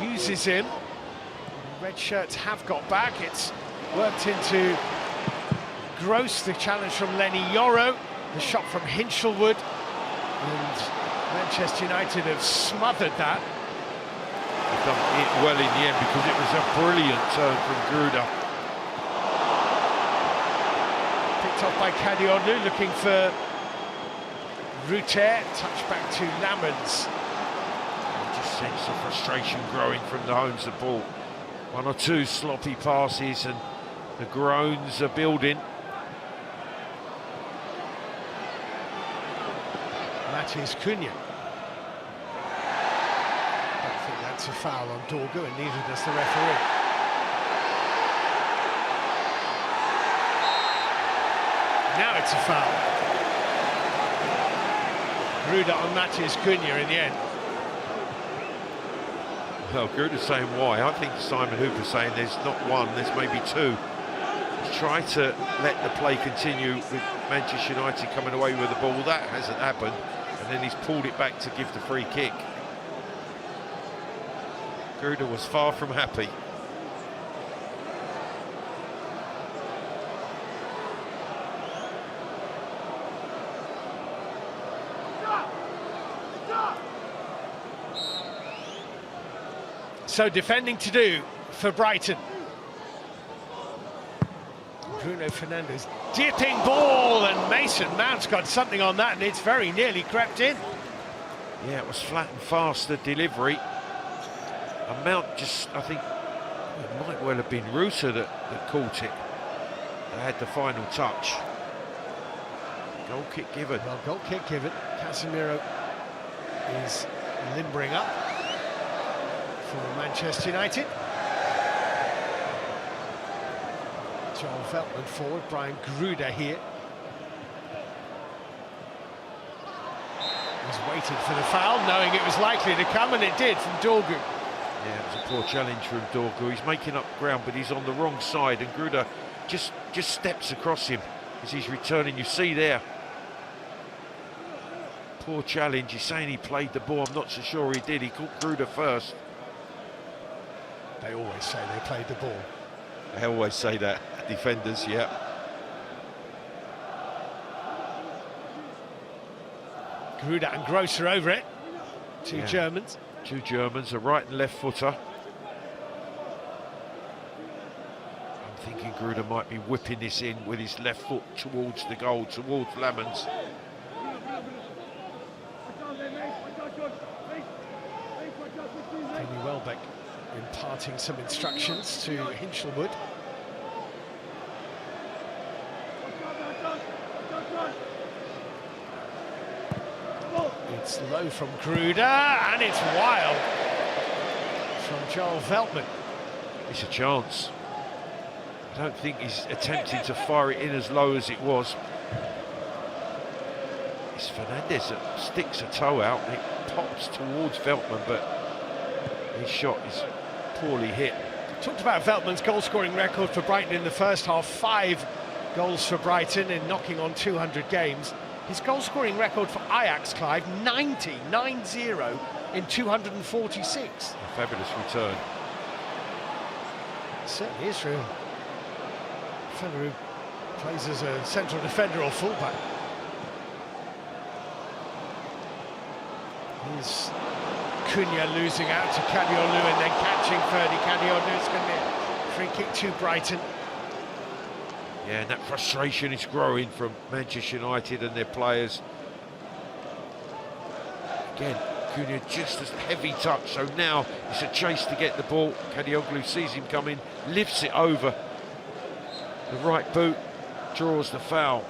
Uses him. The red shirts have got back. It's worked into Gross, the challenge from Lenny Yoro, the shot from Hinchelwood, and Manchester United have smothered that. They've done it well in the end, because it was a brilliant turn from Gruda. Picked off by Kadioglu, looking for Ruter, touch back to Lamans. You just sense the frustration growing from the home support. 1 or 2 sloppy passes and the groans are building. That is Cunha. I don't think that's a foul on Dorgu, and neither does the referee. Now it's a foul. Gruda on Matheus Cunha in the end. Well, Gruda's saying why. I think Simon Hooper's saying there's not one, there's maybe 2. He's tried to let the play continue with Manchester United coming away with the ball. That hasn't happened. And then he's pulled it back to give the free kick. Gruda was far from happy. So defending to do for Brighton. Bruno Fernandes dipping ball, and Mason Mount's got something on that, and it's very nearly crept in. Yeah, it was flat and fast, the delivery. And Mount just, I think, it might well have been Ruter that caught it. They had the final touch. Goal kick given. Well, goal kick given. Casemiro is limbering up for Manchester United. Joel Veltman forward, Brian Gruda here. He's waited for the foul, knowing it was likely to come, and it did from Dorgu. Yeah, it was a poor challenge from Dorgu. He's making up ground, but he's on the wrong side, and Gruda just steps across him as he's returning. You see there. Poor challenge. He's saying he played the ball. I'm not so sure he did. He caught Gruda first. They always say they played the ball. They always say that, defenders, yeah. Gruda and Gross are over it. Two Germans. Two Germans, a right and left footer. thinking Gruda might be whipping this in with his left foot towards the goal, towards Lemons. Only Wellbeck imparting some instructions to Hinchelwood. It's low from Gruda, and it's wild from Joel Veltman. It's a chance. I don't think he's attempting to fire it in as low as it was. It's Fernandez that sticks a toe out and it pops towards Veltman, but his shot is poorly hit. Talked about Veltman's goal-scoring record for Brighton in the first half. 5 goals for Brighton in knocking on 200 games. His goal-scoring record for Ajax, Clive, 90 in 246. A fabulous return. It certainly is for a fellow who plays as a central defender or fullback. Here's Cunha losing out to Kadioglu and then catching Ferdy Kadioglu. It's going to be a free kick to Brighton. Yeah, and that frustration is growing from Manchester United and their players. Again, Cunha just as heavy touch, so now it's a chase to get the ball. Kadioglu sees him coming, lifts it over. The right boot draws the foul.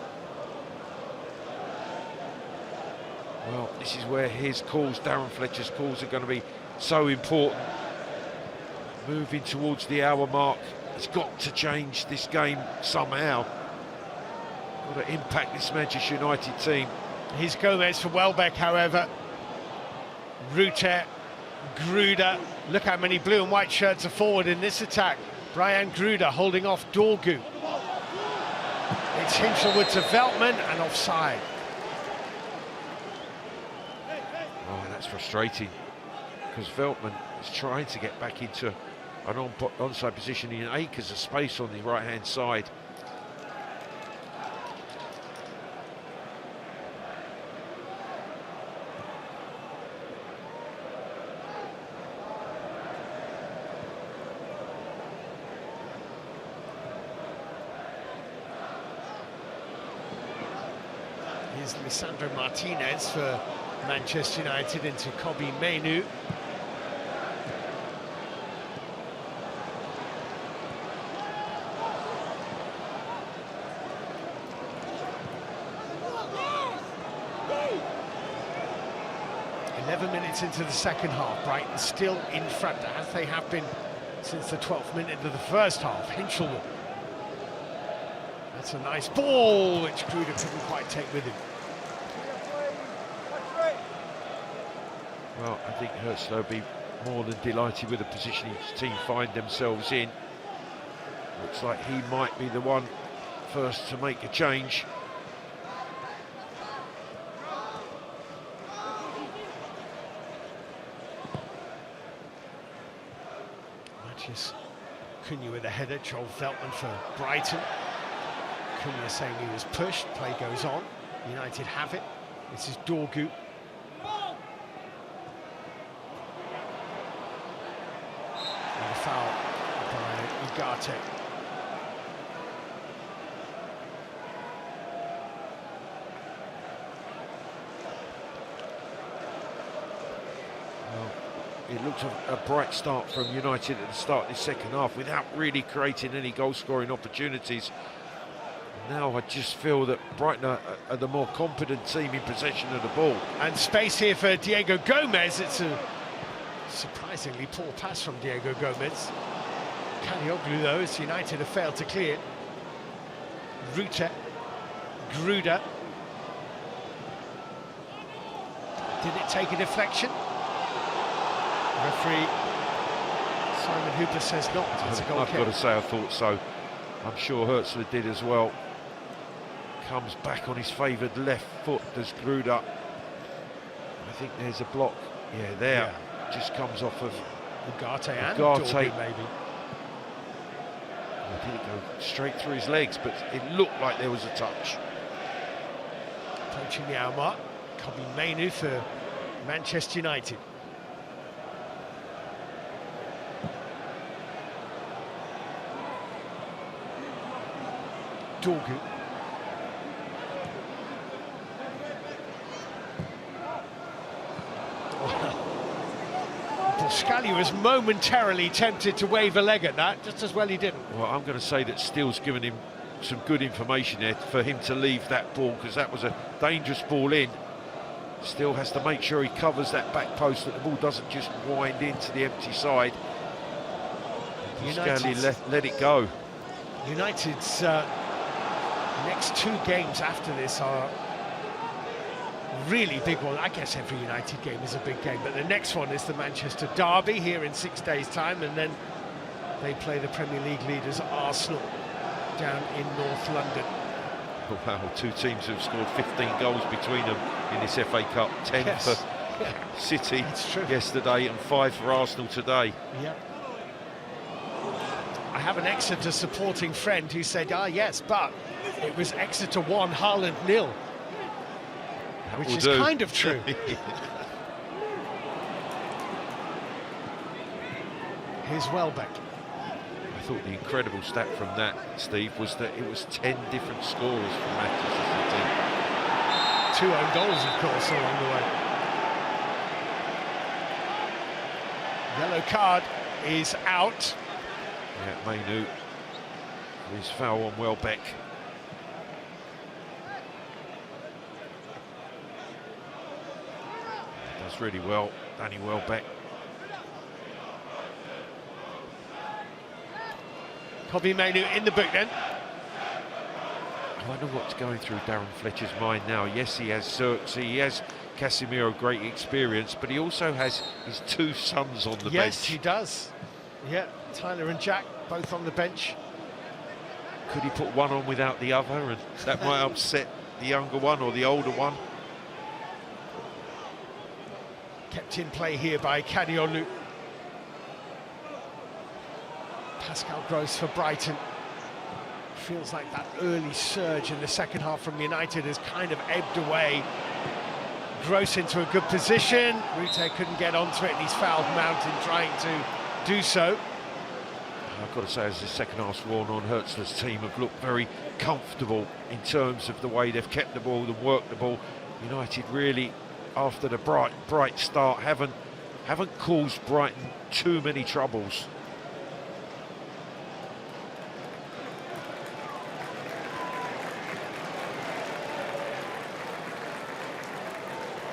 Well, this is where his calls, Darren Fletcher's calls, are going to be so important. Moving towards the hour mark. It's got to change this game somehow. Got to impact this Manchester United team. Here's Gomez for Welbeck, however. Rutte, Gruda. Look how many blue and white shirts are forward in this attack. Brian Gruda holding off Dorgu. It's Hinchelwood to Veltman and offside. Oh, that's frustrating, because Veltman is trying to get back into an onside position in acres of space on the right-hand side. Here's Lisandro Martinez for Manchester United into Kobbie Mainoo. Into the second half, Brighton still in front, as they have been since the 12th minute of the first half. Hinchelwood. That's a nice ball, which Gruda couldn't quite take with him. Well, I think Hertzler will be more than delighted with the position his team find themselves in. Looks like he might be the one first to make a change. Cunha with a header, Joel Veltman for Brighton. Cunha saying he was pushed, play goes on. United have it. This is Dorgu. And a foul by Ugarte. It looked a bright start from United at the start of the second half without really creating any goal-scoring opportunities. Now I just feel that Brighton are the more competent team in possession of the ball. And space here for Diego Gomez. It's a surprisingly poor pass from Diego Gomez. Kadioglu, though, as United have failed to clear. Rutte, Gruda. Did it take a deflection? Referee Simon Hooper says not. It's a goal I've kick. got to say I thought so. I'm sure Hertzler did as well. Comes back on his favoured left foot, does Gruda. I think there's a block. Yeah, there. Yeah. Just comes off of Ugarte and Dorgu, maybe. Well, did it go straight through his legs, but it looked like there was a touch. Approaching the hour mark. Kobbie Mainoo for Manchester United. Dorgu. Scally was momentarily tempted to wave a leg at that, just as well he didn't. Well, I'm going to say that Steele's given him some good information there for him to leave that ball, because that was a dangerous ball in. Steele has to make sure he covers that back post, that the ball doesn't just wind into the empty side. Scally let it go. United's next 2 games after this are really big one. I guess every United game is a big game, but the next one is the Manchester derby here in 6 days' time, and then they play the Premier League leaders Arsenal down in North London. Oh, wow, 2 teams have scored 15 goals between them in this FA Cup. 10 for City yesterday and 5 for Arsenal today. Yeah. I have an Exeter supporting friend who said, yes, but it was Exeter 1, Haaland 0. Which is kind of true. Here's Welbeck. I thought the incredible stat from that, Steve, was that it was 10 different scorers from Manchester City. 2 own goals, of course, along the way. Yellow card is out. Yeah, Mainu, his foul on Welbeck. Does really well, Danny Welbeck. Kobbie Mainoo in the boot then. I wonder what's going through Darren Fletcher's mind now. Yes, he has Xerxes, he has Casemiro, great experience, but he also has his 2 sons on the bench. Yes, he does. Yeah, Tyler and Jack, both on the bench. Could he put one on without the other, and that might upset the younger one or the older one? Kept in play here by Kadiolu. Pascal Gross for Brighton. Feels like that early surge in the second half from United has kind of ebbed away. Gross into a good position. Rute couldn't get onto it, and he's fouled Mountain trying to do so. I've got to say, as the second half's worn on, Hertzler's team have looked very comfortable in terms of the way they've kept the ball and worked the ball. United really, after the bright start, haven't caused Brighton too many troubles.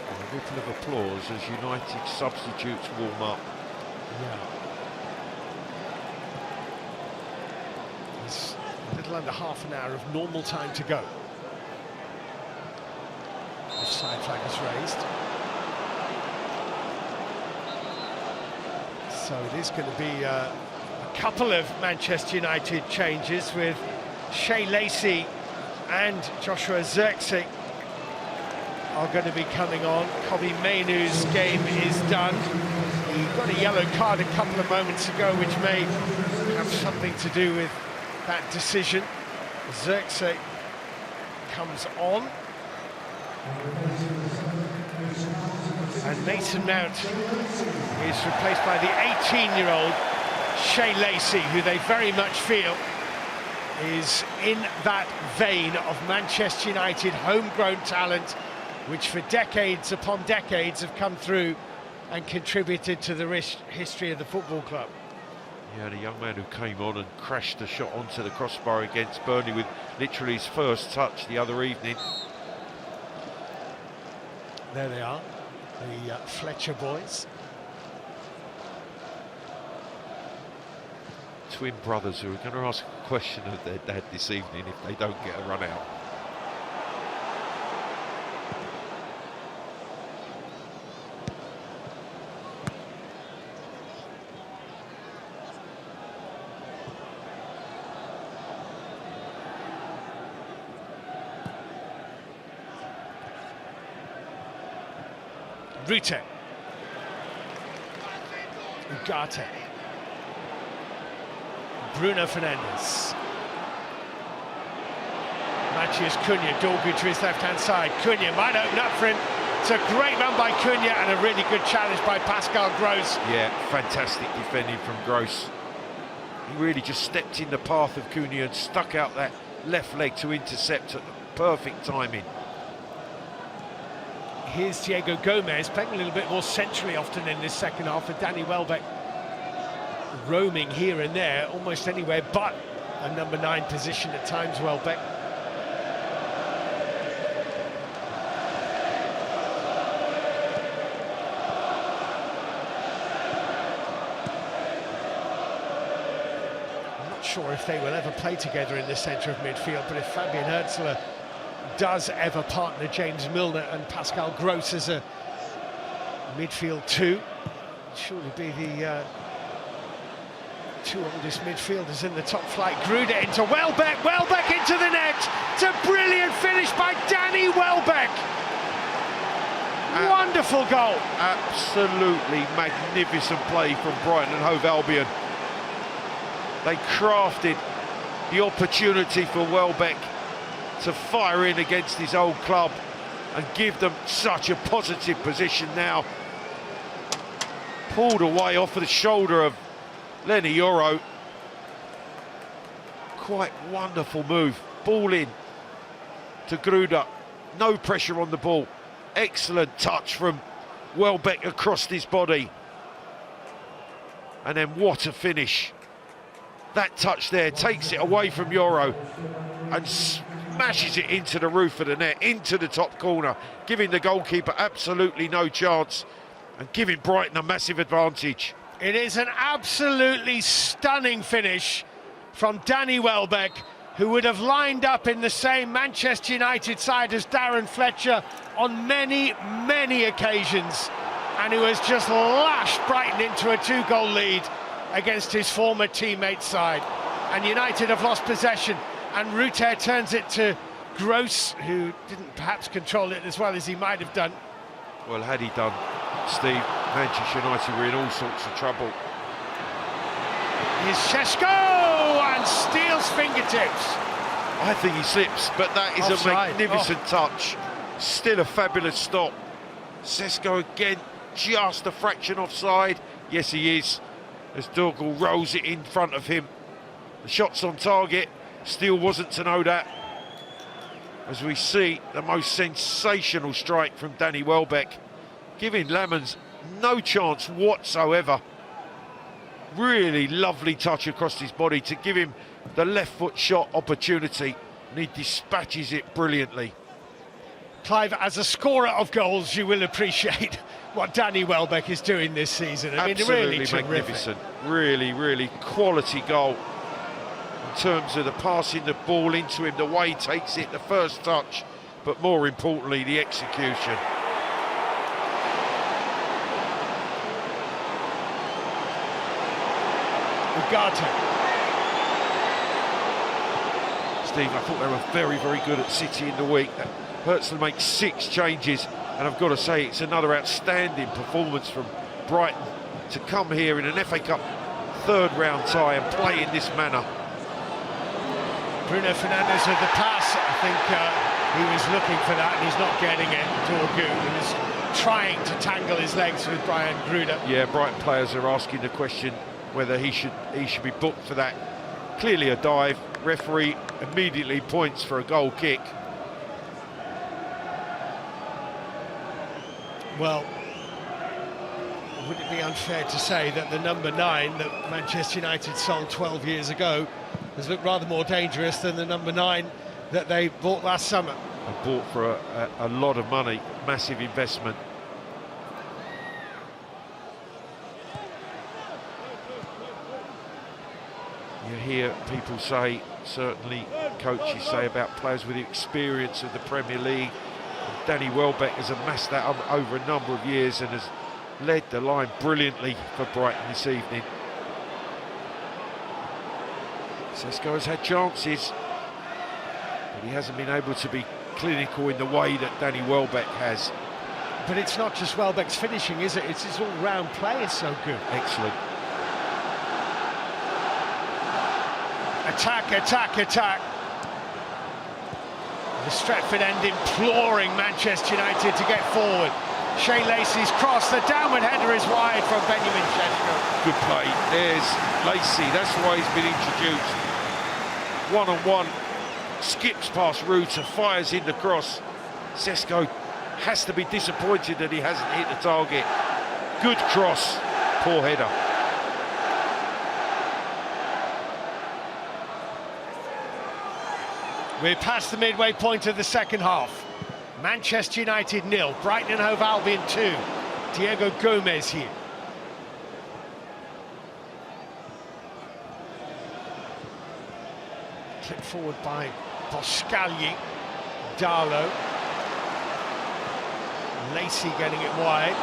A ripple of applause as United substitutes warm up. Yeah. There's a little under half an hour of normal time to go. Offside flag is raised. So it is going to be a couple of Manchester United changes, with Shea Lacey and Joshua Xerxes are going to be coming on. Kobbie Mainoo's game is done. He got a yellow card a couple of moments ago, which may have something to do with that decision. Xerxes comes on. And Mason Mount is replaced by the 18-year-old Shea Lacey, who they very much feel is in that vein of Manchester United homegrown talent, which for decades upon decades have come through and contributed to the history of the football club. Yeah, the young man who came on and crashed the shot onto the crossbar against Burnley with literally his first touch the other evening. There they are, the Fletcher boys. Twin brothers who are going to ask a question of their dad this evening if they don't get a run out. Rute, Ugarte, Bruno Fernandes, Matheus Cunha, Dorgu to his left-hand side. Cunha might open up for him. It's a great run by Cunha and a really good challenge by Pascal Gross. Yeah, fantastic defending from Gross. He really just stepped in the path of Cunha and stuck out that left leg to intercept at the perfect timing. Here's Diego Gomez playing a little bit more centrally often in this second half, with Danny Welbeck roaming here and there, almost anywhere but a number 9 position at times. Welbeck. I'm not sure if they will ever play together in the centre of midfield, but if Fabian Hürzeler does ever partner James Milner and Pascal Gross as a midfield two, surely be the two oldest midfielders in the top flight. Gruda into Welbeck, Welbeck into the net. It's a brilliant finish by Danny Welbeck. Wonderful goal. Absolutely magnificent play from Brighton and Hove Albion. They crafted the opportunity for Welbeck to fire in against his old club and give them such a positive position now. Pulled away off of the shoulder of Lenny Yoro. Quite wonderful move. Ball in to Gruda. No pressure on the ball. Excellent touch from Welbeck across his body. And then what a finish. That touch there takes it away from Yoro and smashes it into the roof of the net, into the top corner, giving the goalkeeper absolutely no chance and giving Brighton a massive advantage. It is an absolutely stunning finish from Danny Welbeck, who would have lined up in the same Manchester United side as Darren Fletcher on many, many occasions, and who has just lashed Brighton into a 2-goal lead against his former teammate's side. And United have lost possession, and Ruter turns it to Gross, who didn't perhaps control it as well as he might have done. Well, had he done, Steve, Manchester United were in all sorts of trouble. Here's Sesko and steals fingertips. I think he slips, but that is Offside. A magnificent touch. Still a fabulous stop. Sesko again, just a fraction offside. Yes, he is, as Dougal rolls it in front of him. The shot's on target, still wasn't to know that. As we see the most sensational strike from Danny Welbeck, giving Lamons no chance whatsoever. Really lovely touch across his body to give him the left foot shot opportunity, and he dispatches it brilliantly. Clive, as a scorer of goals, you will appreciate what Danny Welbeck is doing this season. I mean, absolutely really magnificent. Really, really quality goal in terms of the passing the ball into him, the way he takes it, the first touch, but more importantly, the execution. Ugarte. Steve, I thought they were very, very good at City in the week. Hürzeler makes 6 changes, and I've got to say it's another outstanding performance from Brighton to come here in an FA Cup third round tie and play in this manner. Bruno Fernandes with the pass. I think he was looking for that and he's not getting it. Dorgu was trying to tangle his legs with Brian Gruda. Yeah, Brighton players are asking the question whether he should be booked for that. Clearly a dive. Referee immediately points for a goal kick. Well, would it be unfair to say that the number 9 that Manchester United sold 12 years ago has looked rather more dangerous than the number 9 that they bought last summer? And bought for a lot of money, massive investment. You hear people say, certainly coaches say about players with the experience of the Premier League. Danny Welbeck has amassed that over a number of years and has led the line brilliantly for Brighton this evening. Sesko has had chances, but he hasn't been able to be clinical in the way that Danny Welbeck has. But it's not just Welbeck's finishing, is it? It's his all-round play is so good. Excellent. Attack, attack, attack. The Stretford end imploring Manchester United to get forward. Shea Lacey's cross, the downward header is wide from Benjamin Sesko. Good play. There's Lacey, that's why he's been introduced. One-on-one skips past Ruta, fires in the cross. Sesko has to be disappointed that he hasn't hit the target. Good cross, poor header. We're past the midway point of the second half. Manchester United 0, Brighton and Hove Albion 2. Diego Gomez here. Clipped forward by Boscagli. Darlow. Lacey getting it wide.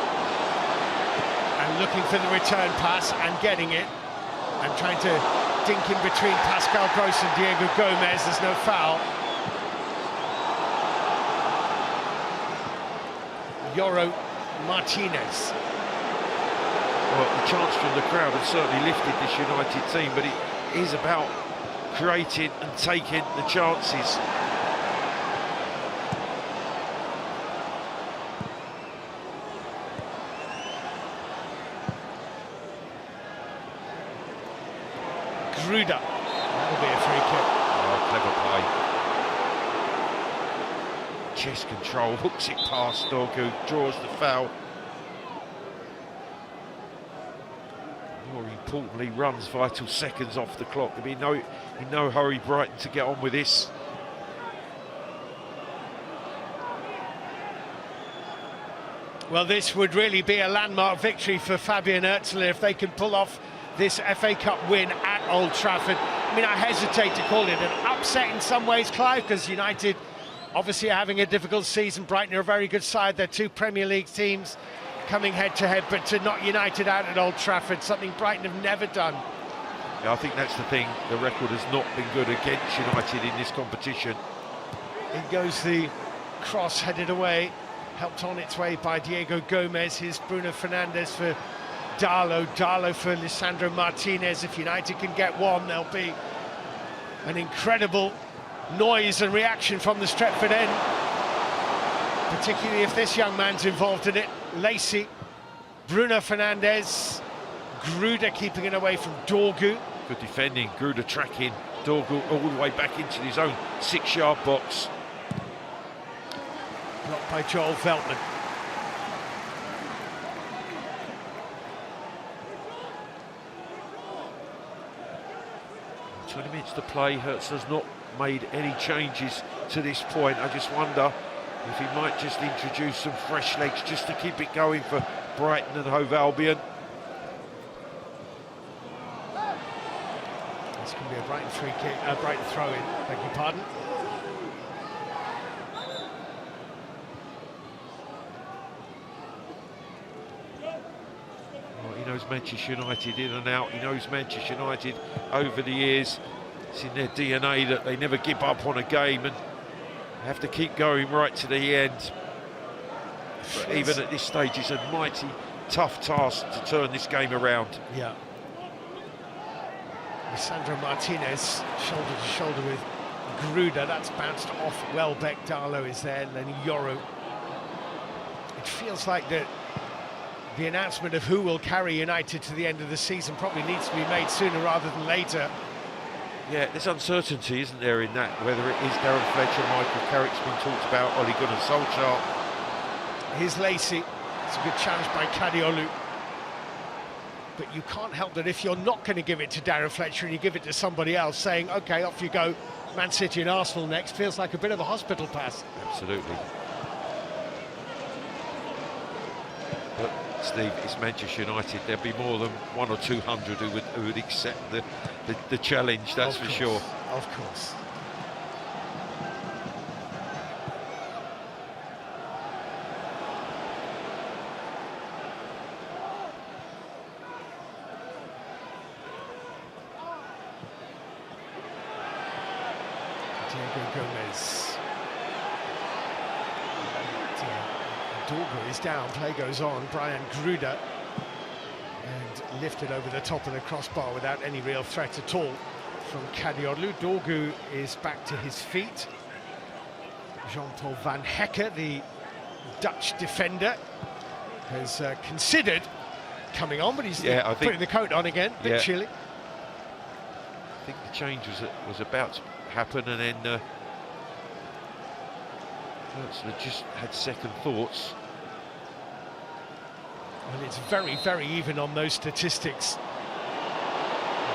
And looking for the return pass and getting it. And trying to dink in between Pascal Gross and Diego Gomez. There's no foul. Yoro Martinez. Well, the chance from the crowd has certainly lifted this United team, but it is about creating and taking the chances. Gruda. That'll be a free kick. Oh, clever play. Chest control, hooks it past Dorgu, draws the foul. More importantly, runs vital seconds off the clock. There'll be in no hurry Brighton to get on with this. Well, this would really be a landmark victory for Fabian Öztler if they can pull off this FA Cup win at Old Trafford. I mean, I hesitate to call it an upset in some ways, Clive, because United obviously are having a difficult season. Brighton are a very good side. They're two Premier League teams coming head-to-head, but to knock United out at Old Trafford, something Brighton have never done. Yeah, I think that's the thing. The record has not been good against United in this competition. In goes the cross, headed away, helped on its way by Diego Gomez. Here's Bruno Fernandes for Darlow. Darlow for Lisandro Martinez. If United can get one, there'll be an incredible noise and reaction from the Stretford end, particularly if this young man's involved in it. Lacey, Bruno Fernandes, Gruda keeping it away from Dorgu. Good defending, Gruda tracking Dorgu all the way back into his own 6-yard box. Blocked by Joel Veltman. – 20 minutes to play. Öztler's not made any changes to this point. I just wonder if he might just introduce some fresh legs just to keep it going for Brighton and Hove Albion. This can be a Brighton free kick, Brighton throw-in, beg your pardon. Well, he knows Manchester United in and out. He knows Manchester United over the years. It's in their DNA that they never give up on a game and have to keep going right to the end. But even at this stage, it's a mighty tough task to turn this game around. Yeah. Lisandro Martinez, shoulder to shoulder with Gruda. That's bounced off Welbeck. Darlow is there, and then Yoro. It feels like the announcement of who will carry United to the end of the season probably needs to be made sooner rather than later. Yeah, there's uncertainty, isn't there, in that, whether it is Darren Fletcher, Michael Carrick's been talked about, Ole Gunnar Solskjaer. Here's Lacey. It's a good challenge by Kadiolu. But you can't help that if you're not going to give it to Darren Fletcher and you give it to somebody else, saying, OK, off you go, Man City and Arsenal next, feels like a bit of a hospital pass. Absolutely. But, Steve, it's Manchester United. There'll be more than 100 or 200 who would accept the challenge, that's for sure. Of course. Diego Gomez. Dorgu is down, play goes on. Brian Gruda, and lifted over the top of the crossbar without any real threat at all from Kadiolu. Dorgu is back to his feet. Jean-Paul Van Hecke, the Dutch defender, has considered coming on, but he's putting the coat on again, a bit chilly. I think the change was about to happen, and then Gertzler just had second thoughts. And it's very, very even on those statistics.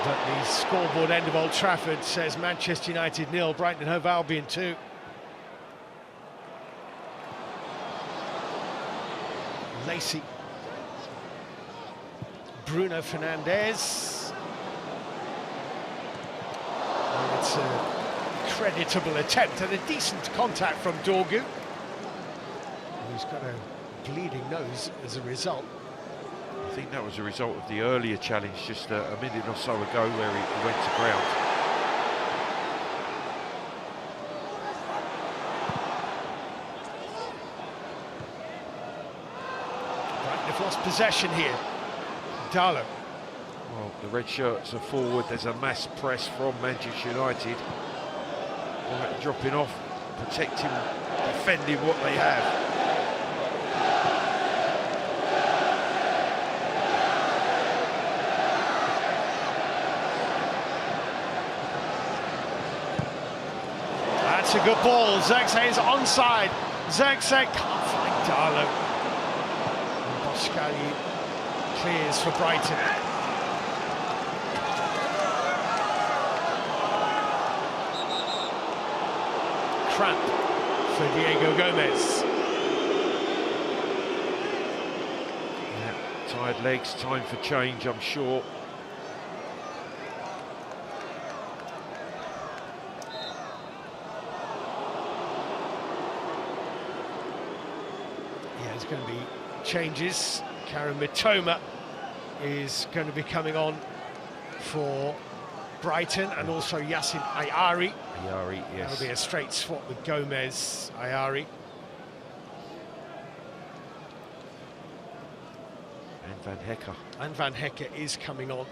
But the scoreboard end of Old Trafford says Manchester United 0, Brighton and Hove Albion 2. Lacey. Bruno Fernandes. And it's a creditable attempt and a decent contact from Dorgu, who's got a bleeding nose as a result. I think that was a result of the earlier challenge just a minute or so ago where he went to ground. Brighton have lost possession here. Darlow. Well, the red shirts are forward. There's a mass press from Manchester United. Brighton dropping off, protecting, defending what they have. That's a good ball. Zirkzee is onside. Zirkzee can't find Darlow. And Boskali clears for Brighton. Cramp for Diego Gomez. Yeah, tired legs, time for change, I'm sure. There's going to be changes. Karim Mitoma is going to be coming on for Brighton, and also Yassin Ayari. Ayari, yes. That'll be a straight swap with Gomez, Ayari. And Van Hecker. And Van Hecker is coming on.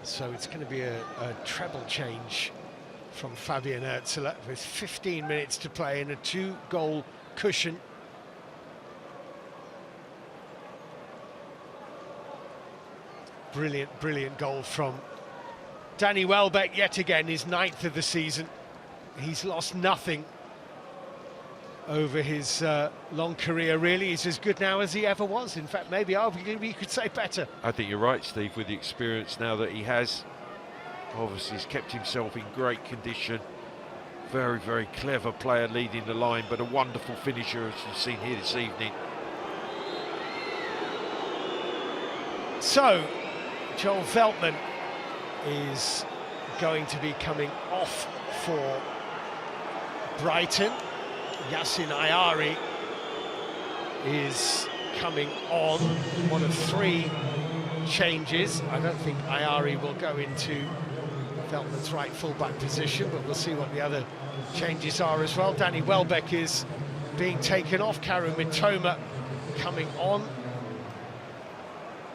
So it's going to be a treble change from Fabian Öztürk with 15 minutes to play and a 2-goal cushion. Brilliant, brilliant goal from Danny Welbeck, yet again, his 9th of the season. He's lost nothing over his long career, really. He's as good now as he ever was. In fact, maybe arguably you could say better. I think you're right, Steve, with the experience now that he has. Obviously, he's kept himself in great condition. Very, very clever player leading the line, but a wonderful finisher, as you've seen here this evening. So, Joel Veltman is going to be coming off for Brighton. Yassin Ayari is coming on, one of 3 changes. I don't think Ayari will go into Veltman's right full-back position, but we'll see what the other changes are as well. Danny Welbeck is being taken off, Karim Mitoma coming on.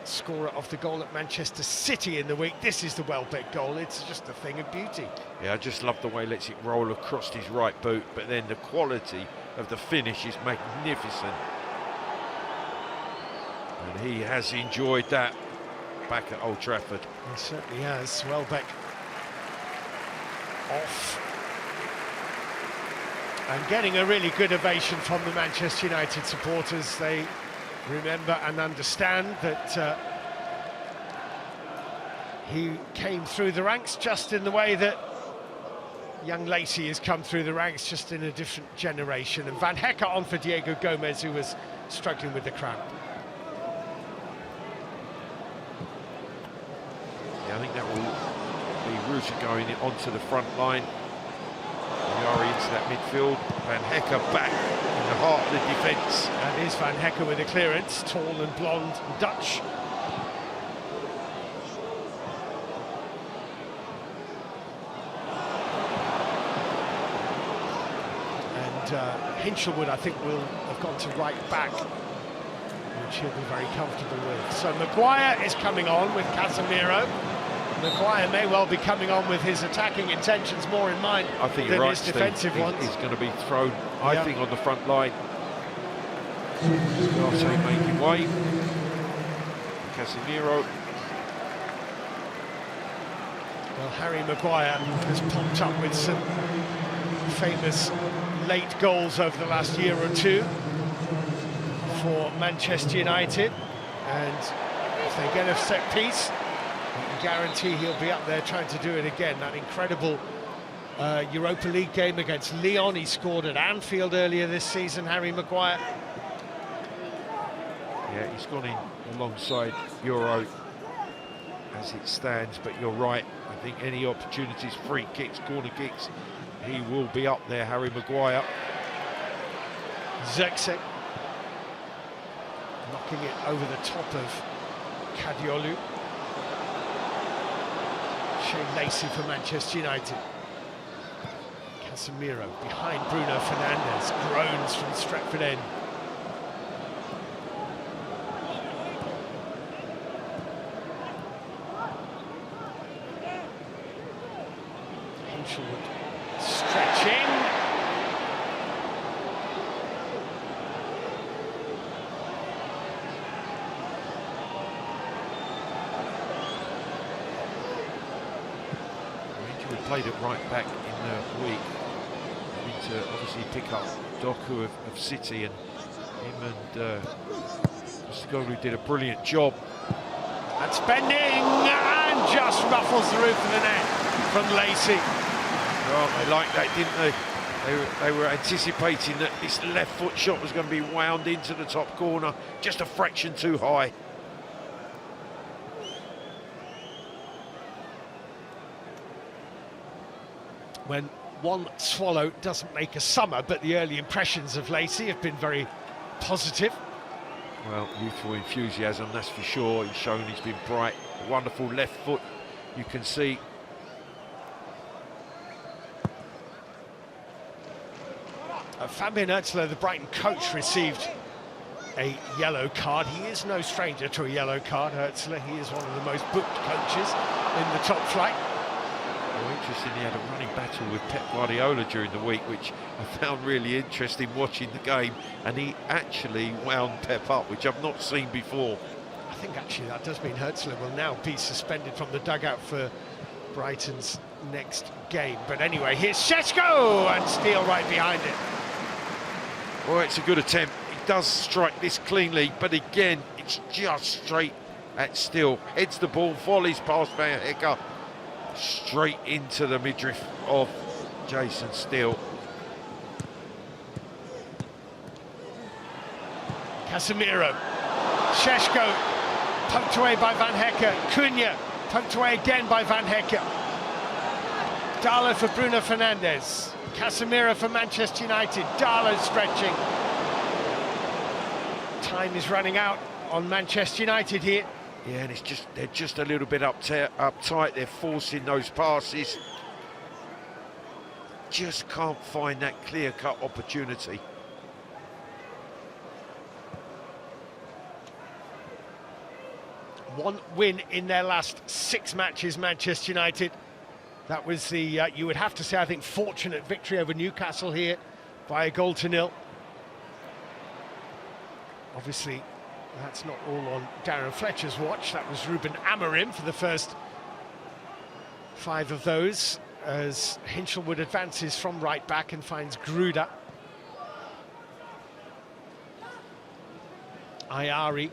Scorer of the goal at Manchester City in the week. This is the Welbeck goal. It's just a thing of beauty. Yeah, I just love the way he lets it roll across his right boot, but then the quality of the finish is magnificent. And he has enjoyed that back at Old Trafford. He certainly has. Welbeck off. And getting a really good ovation from the Manchester United supporters. They remember and understand that he came through the ranks just in the way that young Lacey has come through the ranks, just in a different generation. And Van Hecker on for Diego Gomez, who was struggling with the cramp. Yeah, I think that will be Ruta going onto the front line. Ayari into that midfield. Van Hecker back in the heart of the defence. And is Van Hecker with a clearance, tall and blonde and Dutch. And Hinchelwood, I think, will have gone to right back, which he'll be very comfortable with. So Maguire is coming on with Casemiro. Maguire may well be coming on with his attacking intentions more in mind than his defensive ones. He's going to be thrown, I think, on the front line. Garcia making way. Casemiro. Well, Harry Maguire has popped up with some famous late goals over the last year or two for Manchester United, and if they get a set piece, you can guarantee he'll be up there trying to do it again. That incredible Europa League game against Lyon, he scored at Anfield earlier this season, Harry Maguire. Yeah, he's gone in alongside Euro as it stands, but you're right. I think any opportunities, free kicks, corner kicks, he will be up there, Harry Maguire. Zirkzee knocking it over the top of Kadiolu. Shea Lacey for Manchester United. Casemiro behind Bruno Fernandes, groans from Stretford End. Stretching. We played it right back in the week. We need to obviously pick up Doku of City, and him and Seagulls did a brilliant job. That's bending and just ruffles the roof of the net from Lacey. Well, they liked that, didn't they? They were anticipating that this left foot shot was going to be wound into the top corner, just a fraction too high. When one swallow doesn't make a summer, but the early impressions of Lacey have been very positive. Well, youthful enthusiasm, that's for sure. He's shown he's been bright. A wonderful left foot, you can see. Fabian Öztler, the Brighton coach, received a yellow card. He is no stranger to a yellow card, Öztler. He is one of the most booked coaches in the top flight. Well, interesting, he had a running battle with Pep Guardiola during the week, which I found really interesting watching the game, and he actually wound Pep up, which I've not seen before. I think actually that does mean Öztler will now be suspended from the dugout for Brighton's next game. But anyway, here's Sesko, and Steele right behind it. Well, it's a good attempt. He does strike this cleanly, but again, it's just straight at Steele. Heads the ball, volleys past Van Hecker, straight into the midriff of Jason Steele. Casemiro, Sesko, poked away by Van Hecker. Cunha, poked away again by Van Hecker. Darlow for Bruno Fernandes. Casemiro for Manchester United. Darlow stretching. Time is running out on Manchester United here. Yeah, and they're just a little bit uptight. They're forcing those passes. Just can't find that clear-cut opportunity. One win in their last 6 matches, Manchester United. That was the, you would have to say, I think, fortunate victory over Newcastle here by a 0-0. Obviously, that's not all on Darren Fletcher's watch. That was Ruben Amorim for the first 5 of those, as Hinchelwood advances from right back and finds Gruda. Ayari.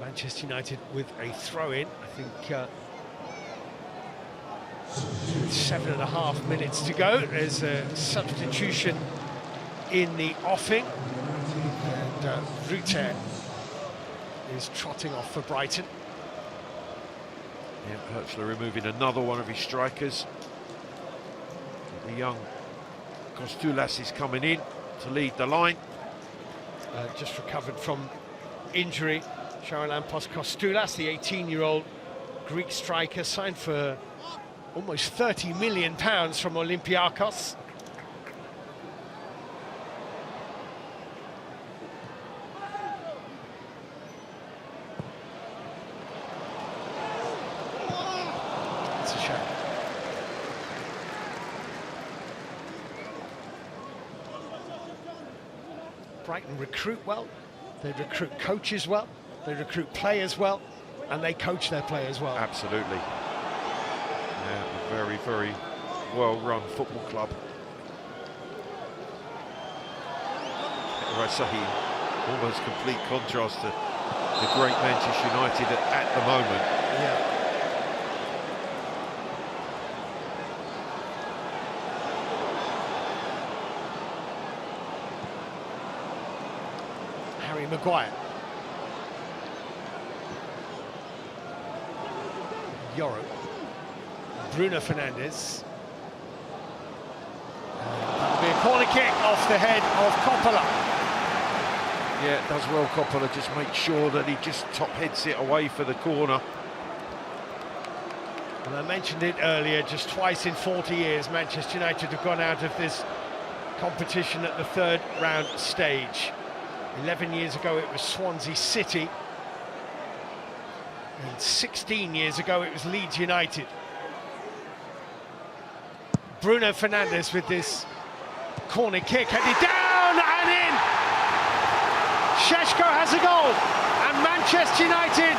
Manchester United with a throw-in, I think 7.5 minutes to go. There's a substitution in the offing, and Gruda is trotting off for Brighton. Yeah, Öztler removing another one of his strikers. The young Kostulas is coming in to lead the line. Just recovered from injury. Charalampos Kostulas, the 18-year-old Greek striker, signed for almost £30 million from Olympiacos. Brighton recruit well, they recruit coaches well, they recruit players well, and they coach their players well. Absolutely. Yeah, a very, very well-run football club. I say, almost complete contrast to the great Manchester United at the moment. Yeah. Harry Maguire. Yoro. Bruno Fernandes. That'll be a corner kick off the head of Coppola. Yeah, it does well, Coppola, just make sure that he just top heads it away for the corner. And I mentioned it earlier, just twice in 40 years Manchester United have gone out of this competition at the third round stage. 11 years ago it was Swansea City, and 16 years ago it was Leeds United. Bruno Fernandes with this corner kick, headed down and in! Sesko has a goal, and Manchester United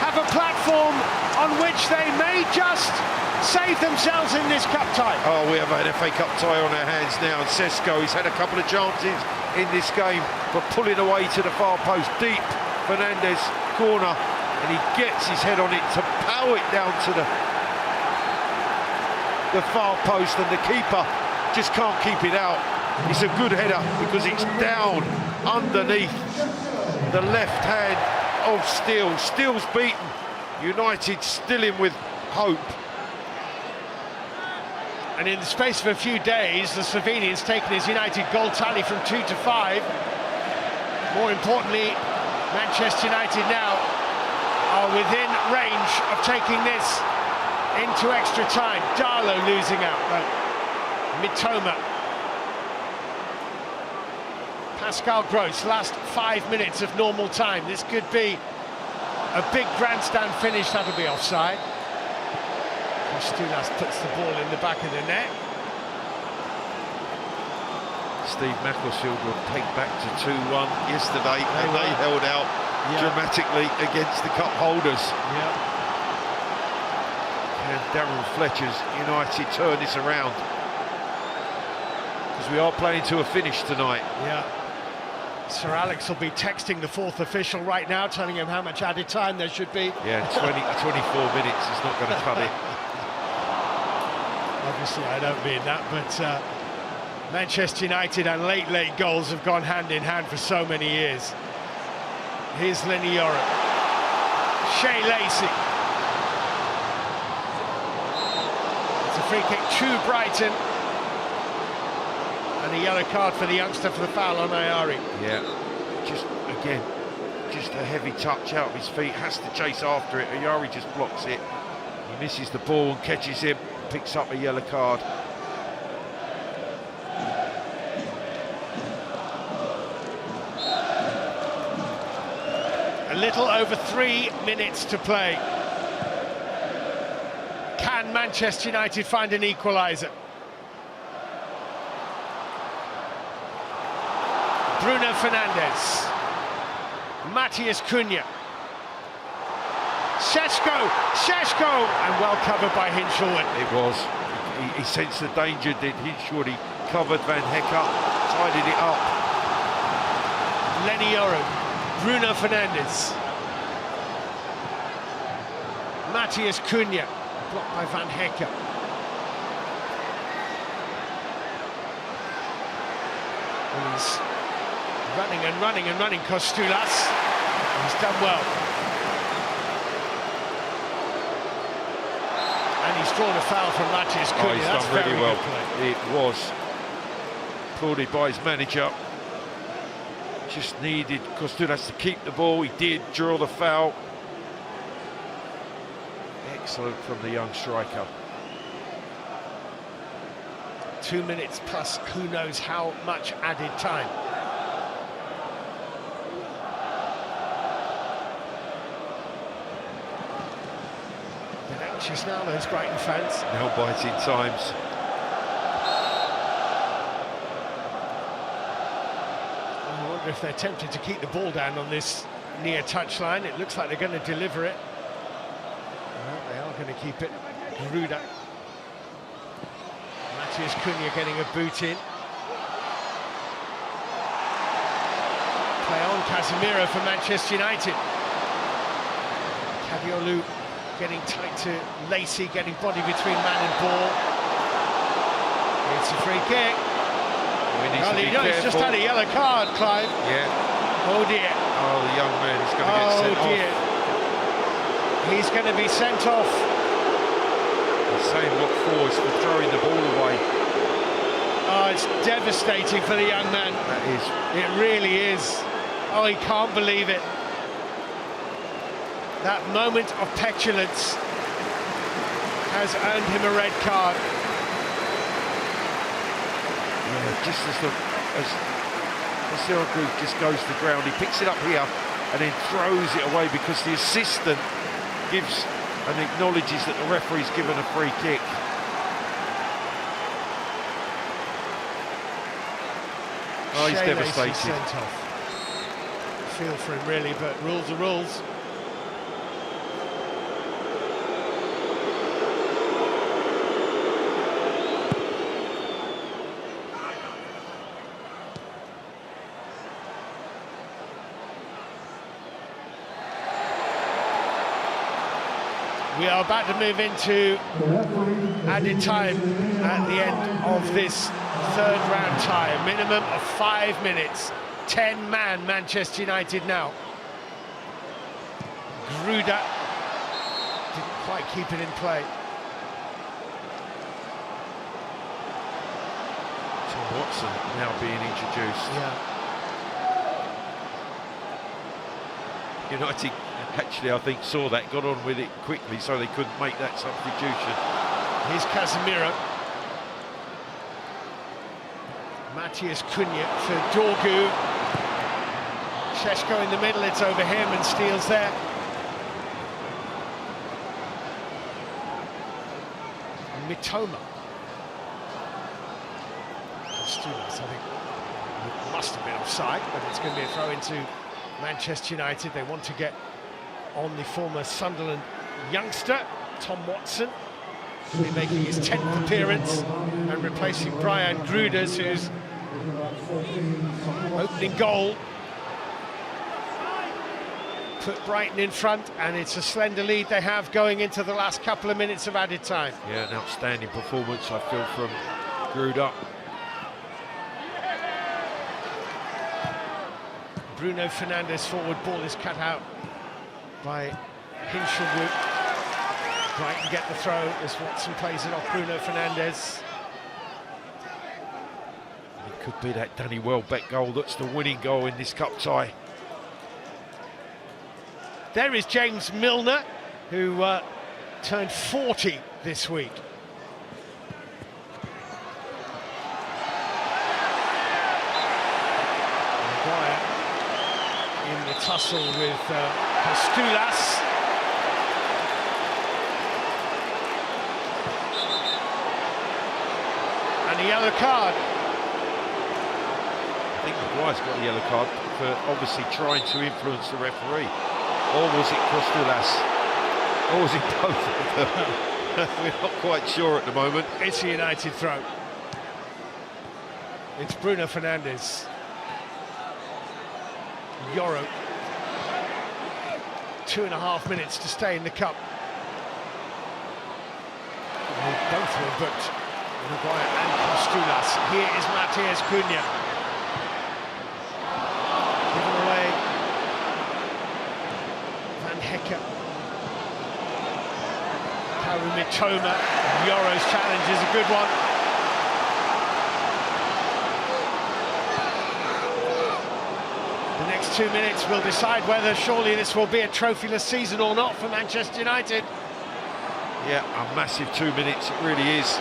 have a platform on which they may just save themselves in this cup tie. Oh, we have an FA Cup tie on our hands now, and Sesko, he's had a couple of chances in this game, but pulling away to the far post, deep, Fernandes, corner, and he gets his head on it to power it down to the far post, and the keeper just can't keep it out. It's a good header because it's down underneath the left hand of Steele. Steele's beaten, United still in with hope. And in the space of a few days, the Slovenian's taken his United goal tally from 2 to 5. More importantly, Manchester United now are within range of taking this into extra time. Darlow losing out, Mitoma. Pascal Gross, last 5 minutes of normal time. This could be a big grandstand finish. That'll be offside. Stulas puts the ball in the back of the net. Steve Macclesfield will take back to 2-1 yesterday, and they held out dramatically against the cup holders. And Darren Fletcher's United turn this around, because we are playing to a finish tonight. Sir Alex will be texting the fourth official right now, telling him how much added time there should be. 24 minutes is not going to cut it. Obviously, I don't mean that, but Manchester United and late goals have gone hand in hand for so many years. Here's Lenny Yoro. Shea Lacey. It's a free kick to Brighton. And a yellow card for the youngster for the foul on Ayari. Yeah, just a heavy touch out of his feet, has to chase after it. Ayari just blocks it. He misses the ball and catches him, picks up a yellow card. A little over 3 minutes to play. Can Manchester United find an equaliser? Bruno Fernandes, Matheus Cunha, Sesko, and well covered by Hinshaw. It was. He sensed the danger, did Hinshaw. He covered Van Hecke, tidied it up. Lenny Yoro, Bruno Fernandes, Matheus Cunha, blocked by Van Hecke. He's running, Kostulas. He's done well. And he's drawn a foul from Matheus Cunha. He's That's done really very well. good play. It was applauded by his manager. Just needed Kostulas to keep the ball. He did draw the foul. Excellent from the young striker. 2 minutes plus who knows how much added time. Bit anxious now, those Brighton fans. Nail-biting times. Oh, wonder if they're tempted to keep the ball down on this near touchline. It looks like they're going to deliver it. Well, they are going to keep it. Gruda. Matheus Cunha getting a boot in. Play on Casemiro for Manchester United. Cadiolu getting tight to Lacey, getting body between man and ball. It's a free kick. He's just had a yellow card, Clive. Yeah. Oh dear. Oh, the young man is going to get sent off. He's going to be sent off. The same what for is for throwing the ball away. Oh, it's devastating for the young man. That is. It really is. Oh, he can't believe it. That moment of petulance has earned him a red card. Yeah, just as the group just goes to the ground, he picks it up here and then throws it away because the assistant gives and acknowledges that the referee's given a free kick. Oh, he's Shea devastated. Lacey sent off. Feel for him really, but rules are rules. We are about to move into added time at the end of this third round tie. A minimum of 5 minutes. 10-man Manchester United now. Gruda didn't quite keep it in play. Tom Watson now being introduced. Yeah. United actually, I think, saw that, got on with it quickly, so they couldn't make that substitution. Here's Casemiro. Matheus Cunha for Dorgu. Sesko in the middle, it's over him and steals there. Mitoma. Stulas, I think, must have been offside, but it's going to be a throw into Manchester United. They want to get on the former Sunderland youngster, Tom Watson. He'll be making his 10th appearance and replacing Brian Gruda, who's opening goal. Put Brighton in front, and it's a slender lead they have going into the last couple of minutes of added time. Yeah, an outstanding performance, I feel, from Gruda. Bruno Fernandes forward, ball is cut out by Hinshelwood. Brighton get the throw as Watson plays it off Bruno Fernandes. It could be that Danny Welbeck goal that's the winning goal in this cup tie. There is James Milner, who turned 40 this week. Maguire in the tussle with Stulas. And a yellow card. I think Maguire's got a yellow card for obviously trying to influence the referee. Or was it Costellas? Or was it both of them? We're not quite sure at the moment. It's a United throw. It's Bruno Fernandes. Yoro. 2.5 minutes to stay in the cup. Both were booked. Maguire and Costellas. Here is Matheus Cunha. Given away. Hecker. Karu Mitoma. Yoro's challenge is a good one. The next 2 minutes will decide whether surely this will be a trophyless season or not for Manchester United. Yeah, a massive 2 minutes, it really is.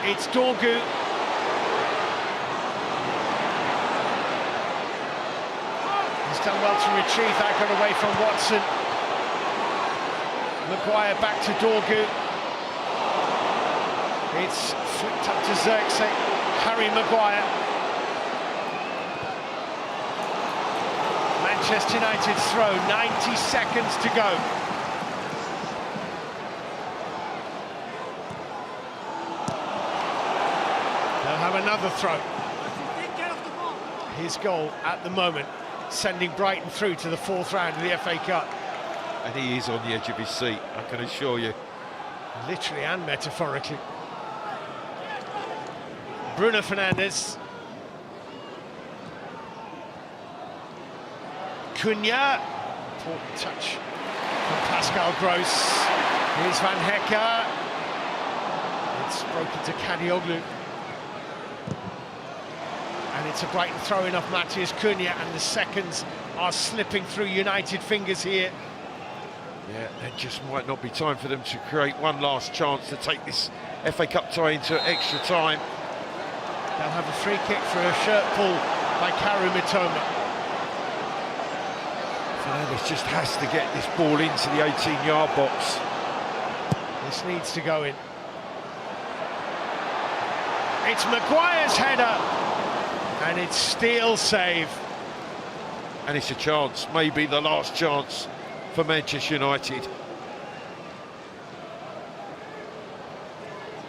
It's Dorgu. He's done well to retrieve that, got away from Watson. Maguire back to Dorgu. It's flicked up to Xerxes. Harry Maguire. Manchester United's throw, 90 seconds to go. They'll have another throw. His goal at the moment, sending Brighton through to the 4th round of the FA Cup. And he is on the edge of his seat, I can assure you. Literally and metaphorically. Bruno Fernandes. Cunha. Important touch from Pascal Gross. Here's Van Hecke. It's broken to Kadioglu. And it's a Brighton throw-in off Matheus Cunha, and the seconds are slipping through United fingers here. Yeah, there just might not be time for them to create one last chance to take this FA Cup tie into extra time. They'll have a free kick for a shirt pull by Karu Mitoma. Fernandes just has to get this ball into the 18-yard box. This needs to go in. It's Maguire's header, and it's Steele's save. And it's a chance, maybe the last chance for Manchester United.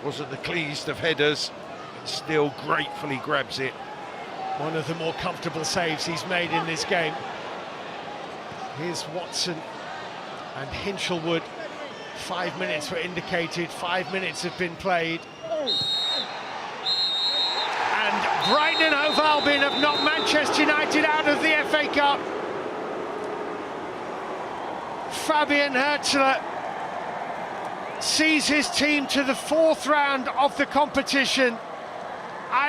Wasn't the cleanest of headers, and Steele gratefully grabs it. One of the more comfortable saves he's made in this game. Here's Watson and Hinchelwood. 5 minutes were indicated, 5 minutes have been played. And Brighton and Hove Albion have knocked Manchester United out of the FA Cup. Fabian Hürzeler sees his team to the 4th round of the competition.